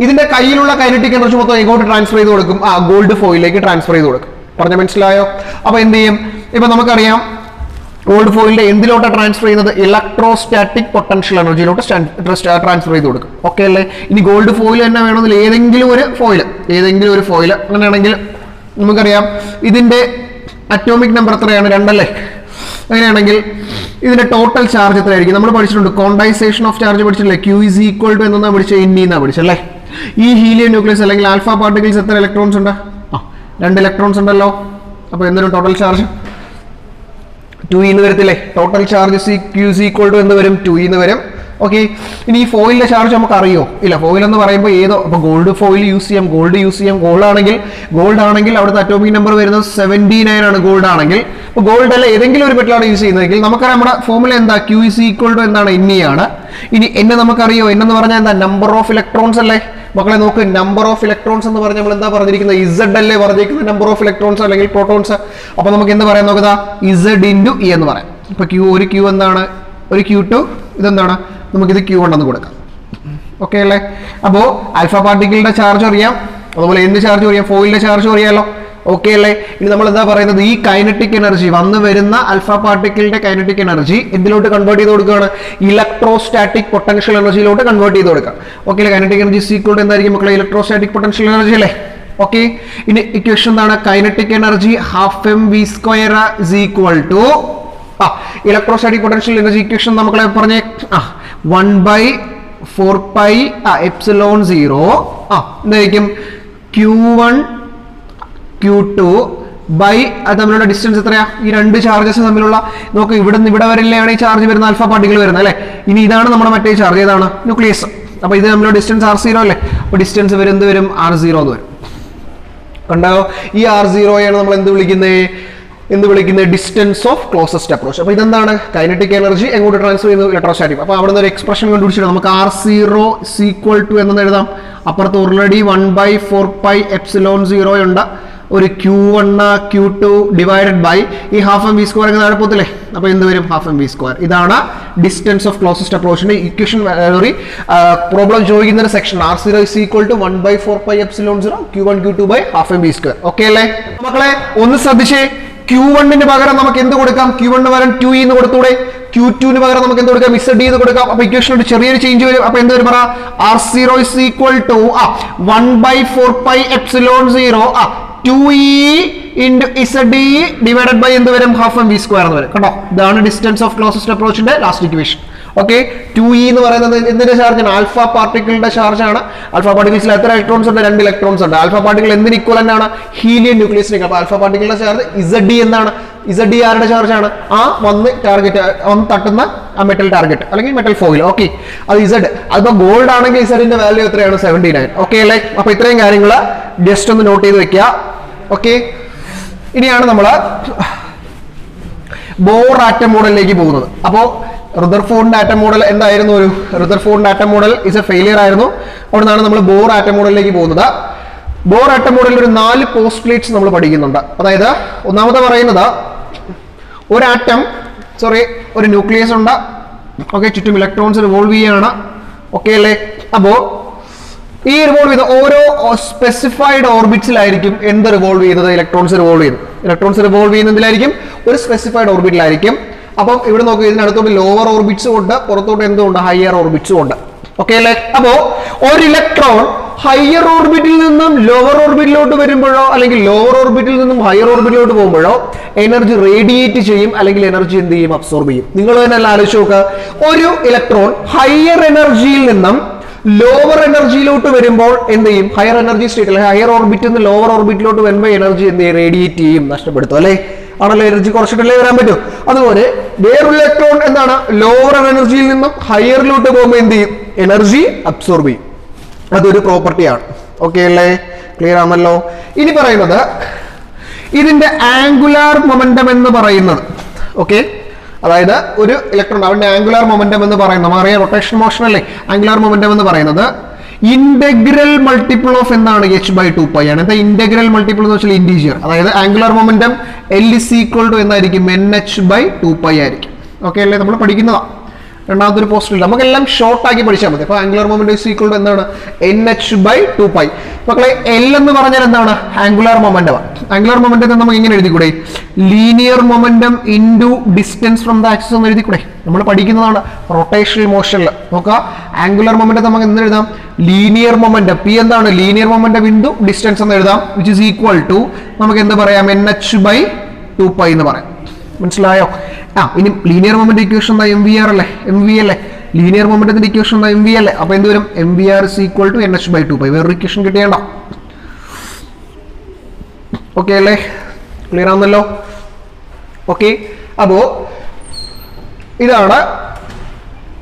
ഇതിന്റെ കയ്യിലുള്ള കൈനറ്റിക് എനർജി മൊത്തം എങ്ങോട്ട് ട്രാൻസ്ഫർ ചെയ്ത് കൊടുക്കും, ഗോൾഡ് ഫോയിലേക്ക് ട്രാൻസ്ഫർ ചെയ്ത് കൊടുക്കും. പറഞ്ഞ മനസ്സിലായോ? അപ്പൊ എന്ത് ചെയ്യും, ഇപ്പൊ നമുക്കറിയാം ഗോൾഡ് ഫോയിലിന്റെ എന്തിലോട്ട് ട്രാൻസ്ഫർ ചെയ്യുന്നത്, ഇലക്ട്രോസ്റ്റാറ്റിക് പൊട്ടൻഷ്യൽ എനർജിയിലോട്ട് ട്രാൻസ്ഫർ ചെയ്ത് കൊടുക്കും. ഓക്കെ അല്ലേ? ഇനി ഗോൾഡ് ഫോയിൽ തന്നെ വേണമെന്നില്ല, ഏതെങ്കിലും ഒരു ഫോയിൽ അങ്ങനെയാണെങ്കിൽ നമുക്കറിയാം ഇതിന്റെ അറ്റോമിക് നമ്പർ എത്രയാണ്, 2 അല്ലേ? അങ്ങനെയാണെങ്കിൽ ഇതിന്റെ ടോട്ടൽ ചാർജ് എത്രയായിരിക്കും, നമ്മൾ പഠിച്ചിട്ടുണ്ട്, ക്വാണ്ടൈസേഷൻ ഓഫ് ചാർജ് പഠിച്ചിട്ടില്ലേ, Q = എന്നാ പഠിച്ചത്, N എന്നാ പഠിച്ചല്ലേ. ഈ ഹീലിയം ന്യൂക്ലിയസ് അല്ലെങ്കിൽ ആൽഫ പാർട്ടിക്കിൾസ് എത്ര ഇലക്ട്രോൺസ് ഉണ്ട്, 2 ഇലക്ട്രോൺസ് ഉണ്ടല്ലോ. അപ്പൊ എന്തൊരു ടോട്ടൽ ചാർജ് 2e എന്ന് വരത്തില്ലേ, total charge Q is equal to എന്ത് വരും 2e എന്ന് വരും. ഓക്കെ, ഇനി ഈ ഫോയിലിന്റെ ചാർജ് നമുക്ക് അറിയോ? ഇല്ല, ഫോയിൽ എന്ന് പറയുമ്പോൾ ഏതോ ഇപ്പൊ ഗോൾഡ് ഫോയിൽ യൂസ് ചെയ്യാം, ഗോൾഡ് യൂസ് ചെയ്യാം. ഗോൾഡ് ആണെങ്കിൽ അവിടുത്തെ അറ്റോമിക് നമ്പർ വരുന്നത് 79 ആണ്. ഗോൾഡ് ആണെങ്കിൽ ഇപ്പൊ ഗോൾഡ് അല്ല ഏതെങ്കിലും ഒരു മെറ്റലാണ് യൂസ് ചെയ്യുന്നതെങ്കിൽ നമുക്കറിയാം നമ്മുടെ ഫോർമുല എന്താ, Q is equal to എന്താണ് Ne ആണ്. ഇനി N നമുക്കറിയോ, N എന്ന് പറഞ്ഞാൽ എന്താ നമ്പർ ഓഫ് ഇലക്ട്രോൺസ് അല്ലേ മക്കളെ? നോക്ക്, നമ്പർ ഓഫ് ഇലക്ട്രോൺസ് എന്ന് പറഞ്ഞാൽ നമ്മൾ എന്താ പറഞ്ഞിരിക്കുന്നത്, Z അല്ലേ പറഞ്ഞിരിക്കുന്നത്, നമ്പർ ഓഫ് ഇലക്ട്രോൺസ് അല്ലെങ്കിൽ പ്രോട്ടോൺസ്. അപ്പൊ നമുക്ക് എന്ത് പറയാം നോക്കുക, Z into E എന്ന് പറയാം. ഇപ്പൊ ഒരു Q എന്താണ്, ഒരു Q2, ഇതെന്താണ്, നമുക്കിത് Q1 എന്ന് കൊടുക്കാം. ഓക്കെ അല്ലേ? അപ്പോ ആൽഫ പാർട്ടിക്കിളിന്റെ ചാർജ് അറിയാം, അതുപോലെ എന്ത് ചാർജ് അറിയാം, ഫോയിലിന്റെ ചാർജ് അറിയാലോ. ഓക്കെ അല്ലേ? ഇനി നമ്മൾ എന്താ പറയുന്നത്, ഈ കൈനറ്റിക് എനർജി വന്നു വരുന്ന ആൽഫ പാർട്ടിക്കിളിന്റെ കൈനറ്റിക് എനർജി എന്തിലോട്ട് കൺവേർട്ട് ചെയ്ത് കൊടുക്കുകയാണ്, ഇലക്ട്രോസ്റ്റാറ്റിക് പൊട്ടൻഷ്യൽ എനർജിയിലോട്ട് കൺവേർട്ട് ചെയ്ത് കൊടുക്കുക. ഓക്കെ അല്ലേ? കൈനറ്റിക് എനർജി ഈക്വൽ ടു എന്തായിരിക്കും മക്കളെ, ഇലക്ട്രോസ്റ്റാറ്റിക് പൊട്ടൻഷ്യൽ എനർജി അല്ലേ? ഓക്കെ, ഇനി ഇക്വേഷൻ എന്താണ്, kinetic energy ½mv² is equal to electrostatic potential energy equation നമ്മളെ പറഞ്ഞേ 1/4πε0 എന്തായിരിക്കും Q1 Q2 ബൈ അത് തമ്മിലുള്ള ഡിസ്റ്റൻസ് എത്രയാ, ഈ രണ്ട് ചാർജസ് തമ്മിലുള്ള, നോക്ക് ഇവിടെ നിന്ന് ഇവിടെ വരെയാണ് ഈ ചാർജ് വരുന്ന ആൽഫ പാർട്ടിക്കിൾ വരുന്നത് അല്ലേ. ഇനി ഇതാണ് നമ്മുടെ മറ്റേ ചാർജ്, ഏതാണ്, ന്യൂക്ലിയസ്. അപ്പൊ ഇത് തമ്മിലുള്ള ഡിസ്റ്റൻസ് R0 അല്ലേ. അപ്പൊ ഡിസ്റ്റൻസ് വരും എന്ത് വരും, R0 എന്ന് വരും. കണ്ടോ, ഈ R0 ആണ് നമ്മൾ എന്ത് വിളിക്കുന്നത്, ഡിസ്റ്റൻസ് ഓഫ് ക്ലോസസ്റ്റ് അപ്രോച്ച്. അപ്പൊ ഇതെന്താണ്, കൈനറ്റിക് എനർജി എങ്ങോട്ട് ട്രാൻസ്ഫർ ചെയ്യുന്നു, ഇലക്ട്രോസ്റ്റാറ്റിക്. അപ്പൊ അവിടെ നിന്ന് ഒരു എക്സ്പ്രഷൻ കണ്ടുപിടിച്ചിട്ട് നമുക്ക് R0 is equal to എന്ന് എഴുതാം. അപ്പുറത്ത് ഓൾറെഡി 1/4πε0 ഉണ്ട്. ഒരു Q1 Q2 ഡിവൈഡഡ് ബൈ ഈ ½mv² താഴെ പോകത്തില്ലേ. അപ്പൊ എന്ത് വരും, ½ mv². ഇതാണ് ഡിസ്റ്റൻസ് ഓഫ് ക്ലോസസ്റ്റ് അപ്രോച്ചിന്റെ ഇക്വേഷൻ. പ്രോബ്ലം ചോദിക്കുന്ന ഒരു section R0 is equal to 1/4πε0 Q1 Q2 by ½ okay അല്ലേ മക്കളെ? ഒന്ന് ശ്രദ്ധിച്ചേ, Q1 പകരം നമുക്ക് എന്ത് കൊടുക്കാം, Q1 പകരം 2e എന്ന് കൊടുത്തൂടെ, Q2 പകരം നമുക്ക് എന്ത് കൊടുക്കാം, Z എന്ന് കൊടുക്കാം. അപ്പൊ ഇക്വേഷനിൽ ചെറിയൊരു ചേഞ്ച് വരും. അപ്പൊ എന്ത് വരും, പറ, R0 is equal to 1/4πε0 2e into ZE divided by എന്ത് വരും, ½ എന്ന് വരും. കണ്ടോ, ഇതാണ് ഡിസ്റ്റൻസ് ഓഫ് ക്ലോസസ്റ്റ് അപ്രോച്ചിന്റെ ലാസ്റ്റ് ഇക്വേഷൻ. ഓക്കെ, 2e എന്ന് പറയുന്നത് എന്തിന്റെ ചാർജാണ്, ആൽഫ പാർട്ടിക്കിളിന്റെ ചാർജ് ആണ്. ആൽഫ പാർട്ടിക്കിൾസിൽ എത്ര ഇലക്ട്രോൺസ് ഉണ്ട്, 2 ഇലക്ട്രോൺസ് ഉണ്ട്. ആൽഫ പാർട്ടിക്കിൾ എന്തിന് ഇക്വലന്റ് ആണ്, ഹീലിയം ന്യൂക്ലിയസിലേക്ക്. അപ്പൊ ആൽഫ പാർട്ടിക്കിളിന്റെ ചാർജ് ZE എന്താണ്, ZE ആരുടെ ചാർജ് ആണ്, വന്ന് തട്ടുന്ന ആ മെറ്റൽ ടാർഗറ്റ് അല്ലെങ്കിൽ മെറ്റൽ ഫോയിൽ. ഓക്കെ, അത് Z. അതിപ്പോ ഗോൾഡ് ആണെങ്കിൽ Z-ന്റെ വാല്യൂ എത്രയാണ്, 79. ഓക്കെ അല്ലേ? അപ്പൊ ഇത്രയും കാര്യങ്ങൾ ജസ്റ്റ് ഒന്ന് നോട്ട് ചെയ്ത് വെക്കുക. ഓക്കെ, ഇനിയാണ് നമ്മൾ ബോർ ആറ്റം മോഡലിലേക്ക് പോകുന്നത്. അപ്പോ റുദർഫോർഡിന്റെ ആറ്റം മോഡൽ എന്തായിരുന്നു, റുദർഫോർഡിന്റെ atom model is a failure ആയിരുന്നു. അവിടെ നിന്നാണ് നമ്മൾ ബോർ ആറ്റം മോഡലിലേക്ക് പോകുന്നത്. ബോർ ആറ്റം മോഡലിൽ ഒരു 4 പോസ്റ്റുലേറ്റ്സ് നമ്മൾ പഠിക്കുന്നുണ്ട്. അതായത് ഒന്നാമത്തെ പറയുന്നത് ഒരു ന്യൂക്ലിയസ് ഉണ്ട്. ഓക്കെ, ചുറ്റും ഇലക്ട്രോൺസ് റിവോൾവ് ചെയ്യാണ്. ഓക്കെ അല്ലേ? അപ്പോ ഈ റിവോൾവ് ചെയ്ത ഓരോ സ്പെസിഫൈഡ് ഓർബിറ്റ്സിലായിരിക്കും എന്ത് റിവോൾവ് ചെയ്യുന്നത്, ഇലക്ട്രോൺസ് റിവോൾവ് ചെയ്യുന്നതിലായിരിക്കും, ഒരു സ്പെസിഫൈഡ് ഓർബിറ്റിലായിരിക്കും. അപ്പം ഇവിടെ നോക്കുക, ഇതിനടുത്തോട്ട് ലോവർ ഓർബിറ്റ്സും ഉണ്ട്, പുറത്തോട്ട് എന്തുണ്ട്, ഹയർ ഓർബിറ്റ്സും ഉണ്ട്. ഓക്കെ അല്ലേ? അപ്പോ ഒരു ഇലക്ട്രോൺ ഹയർ ഓർബിറ്റിൽ നിന്നും ലോവർ ഓർബിറ്റിലോട്ട് വരുമ്പോഴോ അല്ലെങ്കിൽ ലോവർ ഓർബിറ്റിൽ നിന്നും ഹയർ ഓർബിറ്റിലോട്ട് പോകുമ്പോഴോ എനർജി റേഡിയേറ്റ് ചെയ്യും അല്ലെങ്കിൽ എനർജി എന്ത് ചെയ്യും, അബ്സോർബ് ചെയ്യും. നിങ്ങൾ തന്നെ ആലോചിച്ച് നോക്കുക, ഒരു ഇലക്ട്രോൺ ഹയർ എനർജിയിൽ നിന്നും ലോവർ എനർജിയിലോട്ട് വരുമ്പോൾ എന്ത് ചെയ്യും, ഹയർ എനർജി സ്റ്റേറ്റ് അല്ലെങ്കിൽ ഹയർ ഓർബിറ്റിൽ നിന്ന് ലോവർ ഓർബിറ്റിലോട്ട് വരുമ്പോൾ എനർജി എന്ത് ചെയ്യും, റേഡിയേറ്റ് ചെയ്യും, നഷ്ടപ്പെടുത്തും അല്ലേ. ആണല്ലോ, എനർജി കുറച്ചിട്ടല്ലേ വരാൻ പറ്റും. അതുപോലെ വേറൊരു ഇലക്ട്രോൺ എന്താണ്, ലോവർ എനർജിയിൽ നിന്നും ഹയറിലോട്ട് പോകുമ്പോൾ എന്ത് ചെയ്യും, എനർജി അബ്സോർബ് ചെയ്യും. അതൊരു പ്രോപ്പർട്ടിയാണ്. ഓക്കെ അല്ലേ, ക്ലിയർ ആണല്ലോ. ഇനി പറയുന്നത് ഇതിന്റെ ആംഗുലാർ മൊമെന്റം എന്ന് പറയുന്നത്, ഓക്കെ, അതായത് ഒരു ഇലക്ട്രോൺ അവന്റെ ആംഗുലാർ മൊമെന്റം എന്ന് പറയുന്നത്, നമുക്കറിയാം റൊട്ടേഷൻ മോഷൻ അല്ലേ, ആംഗുലാർ മൊമെന്റം എന്ന് പറയുന്നത് ഇന്റഗ്രൽ മൾട്ടിപ്പിൾ ഓഫ് എന്താണ്, h/2π ആണ്. എന്താ ഇന്റഗ്രൽ മൾട്ടിപ്പിൾ എന്ന് വെച്ചാൽ ഇന്റീജർ. അതായത് angular momentum L is equal to എന്തായിരിക്കും, NH/2π ആയിരിക്കും. ഓക്കെ അല്ലേ, നമ്മൾ പഠിക്കുന്നതാണ്. രണ്ടാമത്തെ ഒരു പോസ്റ്റ് നമുക്കെല്ലാം ഷോർട്ട് ആക്കി പഠിച്ചാൽ മതി. അപ്പൊ angular momentum is equal to എന്താണ്, NH/2π. മക്കളെ, L എന്ന് പറഞ്ഞാൽ എന്താണ്, ആംഗുലാർ മൊമെന്റം. ആംഗുലാർ മൊമെന്റം നമുക്ക് ഇങ്ങനെ എഴുതിക്കൂടെ, linear momentum into distance from the axis എന്ന് എഴുതിക്കൂടെ. നമ്മൾ പഠിക്കുന്നതാണ് റൊട്ടേഷണൽ മോഷനിൽ. നോക്കുക, ആംഗുലാർ മൊമെന്റം നമുക്ക് എന്ത് എഴുതാം, ലീനിയർ മൊമെന്റം. പി എന്താണ്, ലീനിയർ മൊമെന്റം ഇൻറ്റു ഡിസ്റ്റൻസ് എന്ന് എഴുതാം, വിച്ച് ഇസ് ഈക്വൽ ടു നമുക്ക് എന്ത് പറയാം, NH/2π എന്ന് പറയാം. മനസ്സിലായോ? ഇനി ലീനിയർ മൊമെന്റ് ഇക്വേഷൻ എന്താ, MVR അല്ലേ, MV അല്ലേ, ലീനിയർ മൊമെന്റത്തിന്റെ ഇക്വേഷൻ എന്താ, MV അല്ലേ. അപ്പൊ എന്ത് വരും, MVR is equal to NH/2π. വേറൊരു ഇക്വേഷൻ കിട്ടിയേണ്ട. ഓക്കെ അല്ലേ, ക്ലിയർ ആണല്ലോ. ഓക്കെ, അപ്പോ ഇതാണ്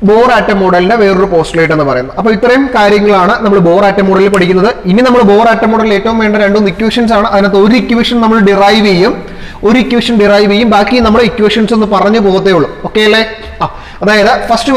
ബോർ ആറ്റം മോഡലിന്റെ വേറൊരു പോസ്റ്റുലേറ്റ് എന്ന് പറയുന്നത്. അപ്പോൾ ഇത്രയും കാര്യങ്ങളാണ് നമ്മൾ ബോർ ആറ്റം മോഡലിൽ പഠിക്കുന്നത്. ഇനി നമ്മൾ ബോർ ആറ്റം മോഡലിൽ ഏറ്റവും വേണ്ട 2 ഇക്വേഷൻസ് ആണ്. അതിനകത്ത് ഒരു ഇക്വേഷൻ നമ്മൾ ഡിറൈവ് ചെയ്യും, ബാക്കി നമ്മുടെ ഇക്വേഷൻസ് ഒന്ന് പറഞ്ഞു പോകത്തേ ഉള്ളൂ. ഓക്കെ അല്ലേ? അതായത് ഫസ്റ്റ്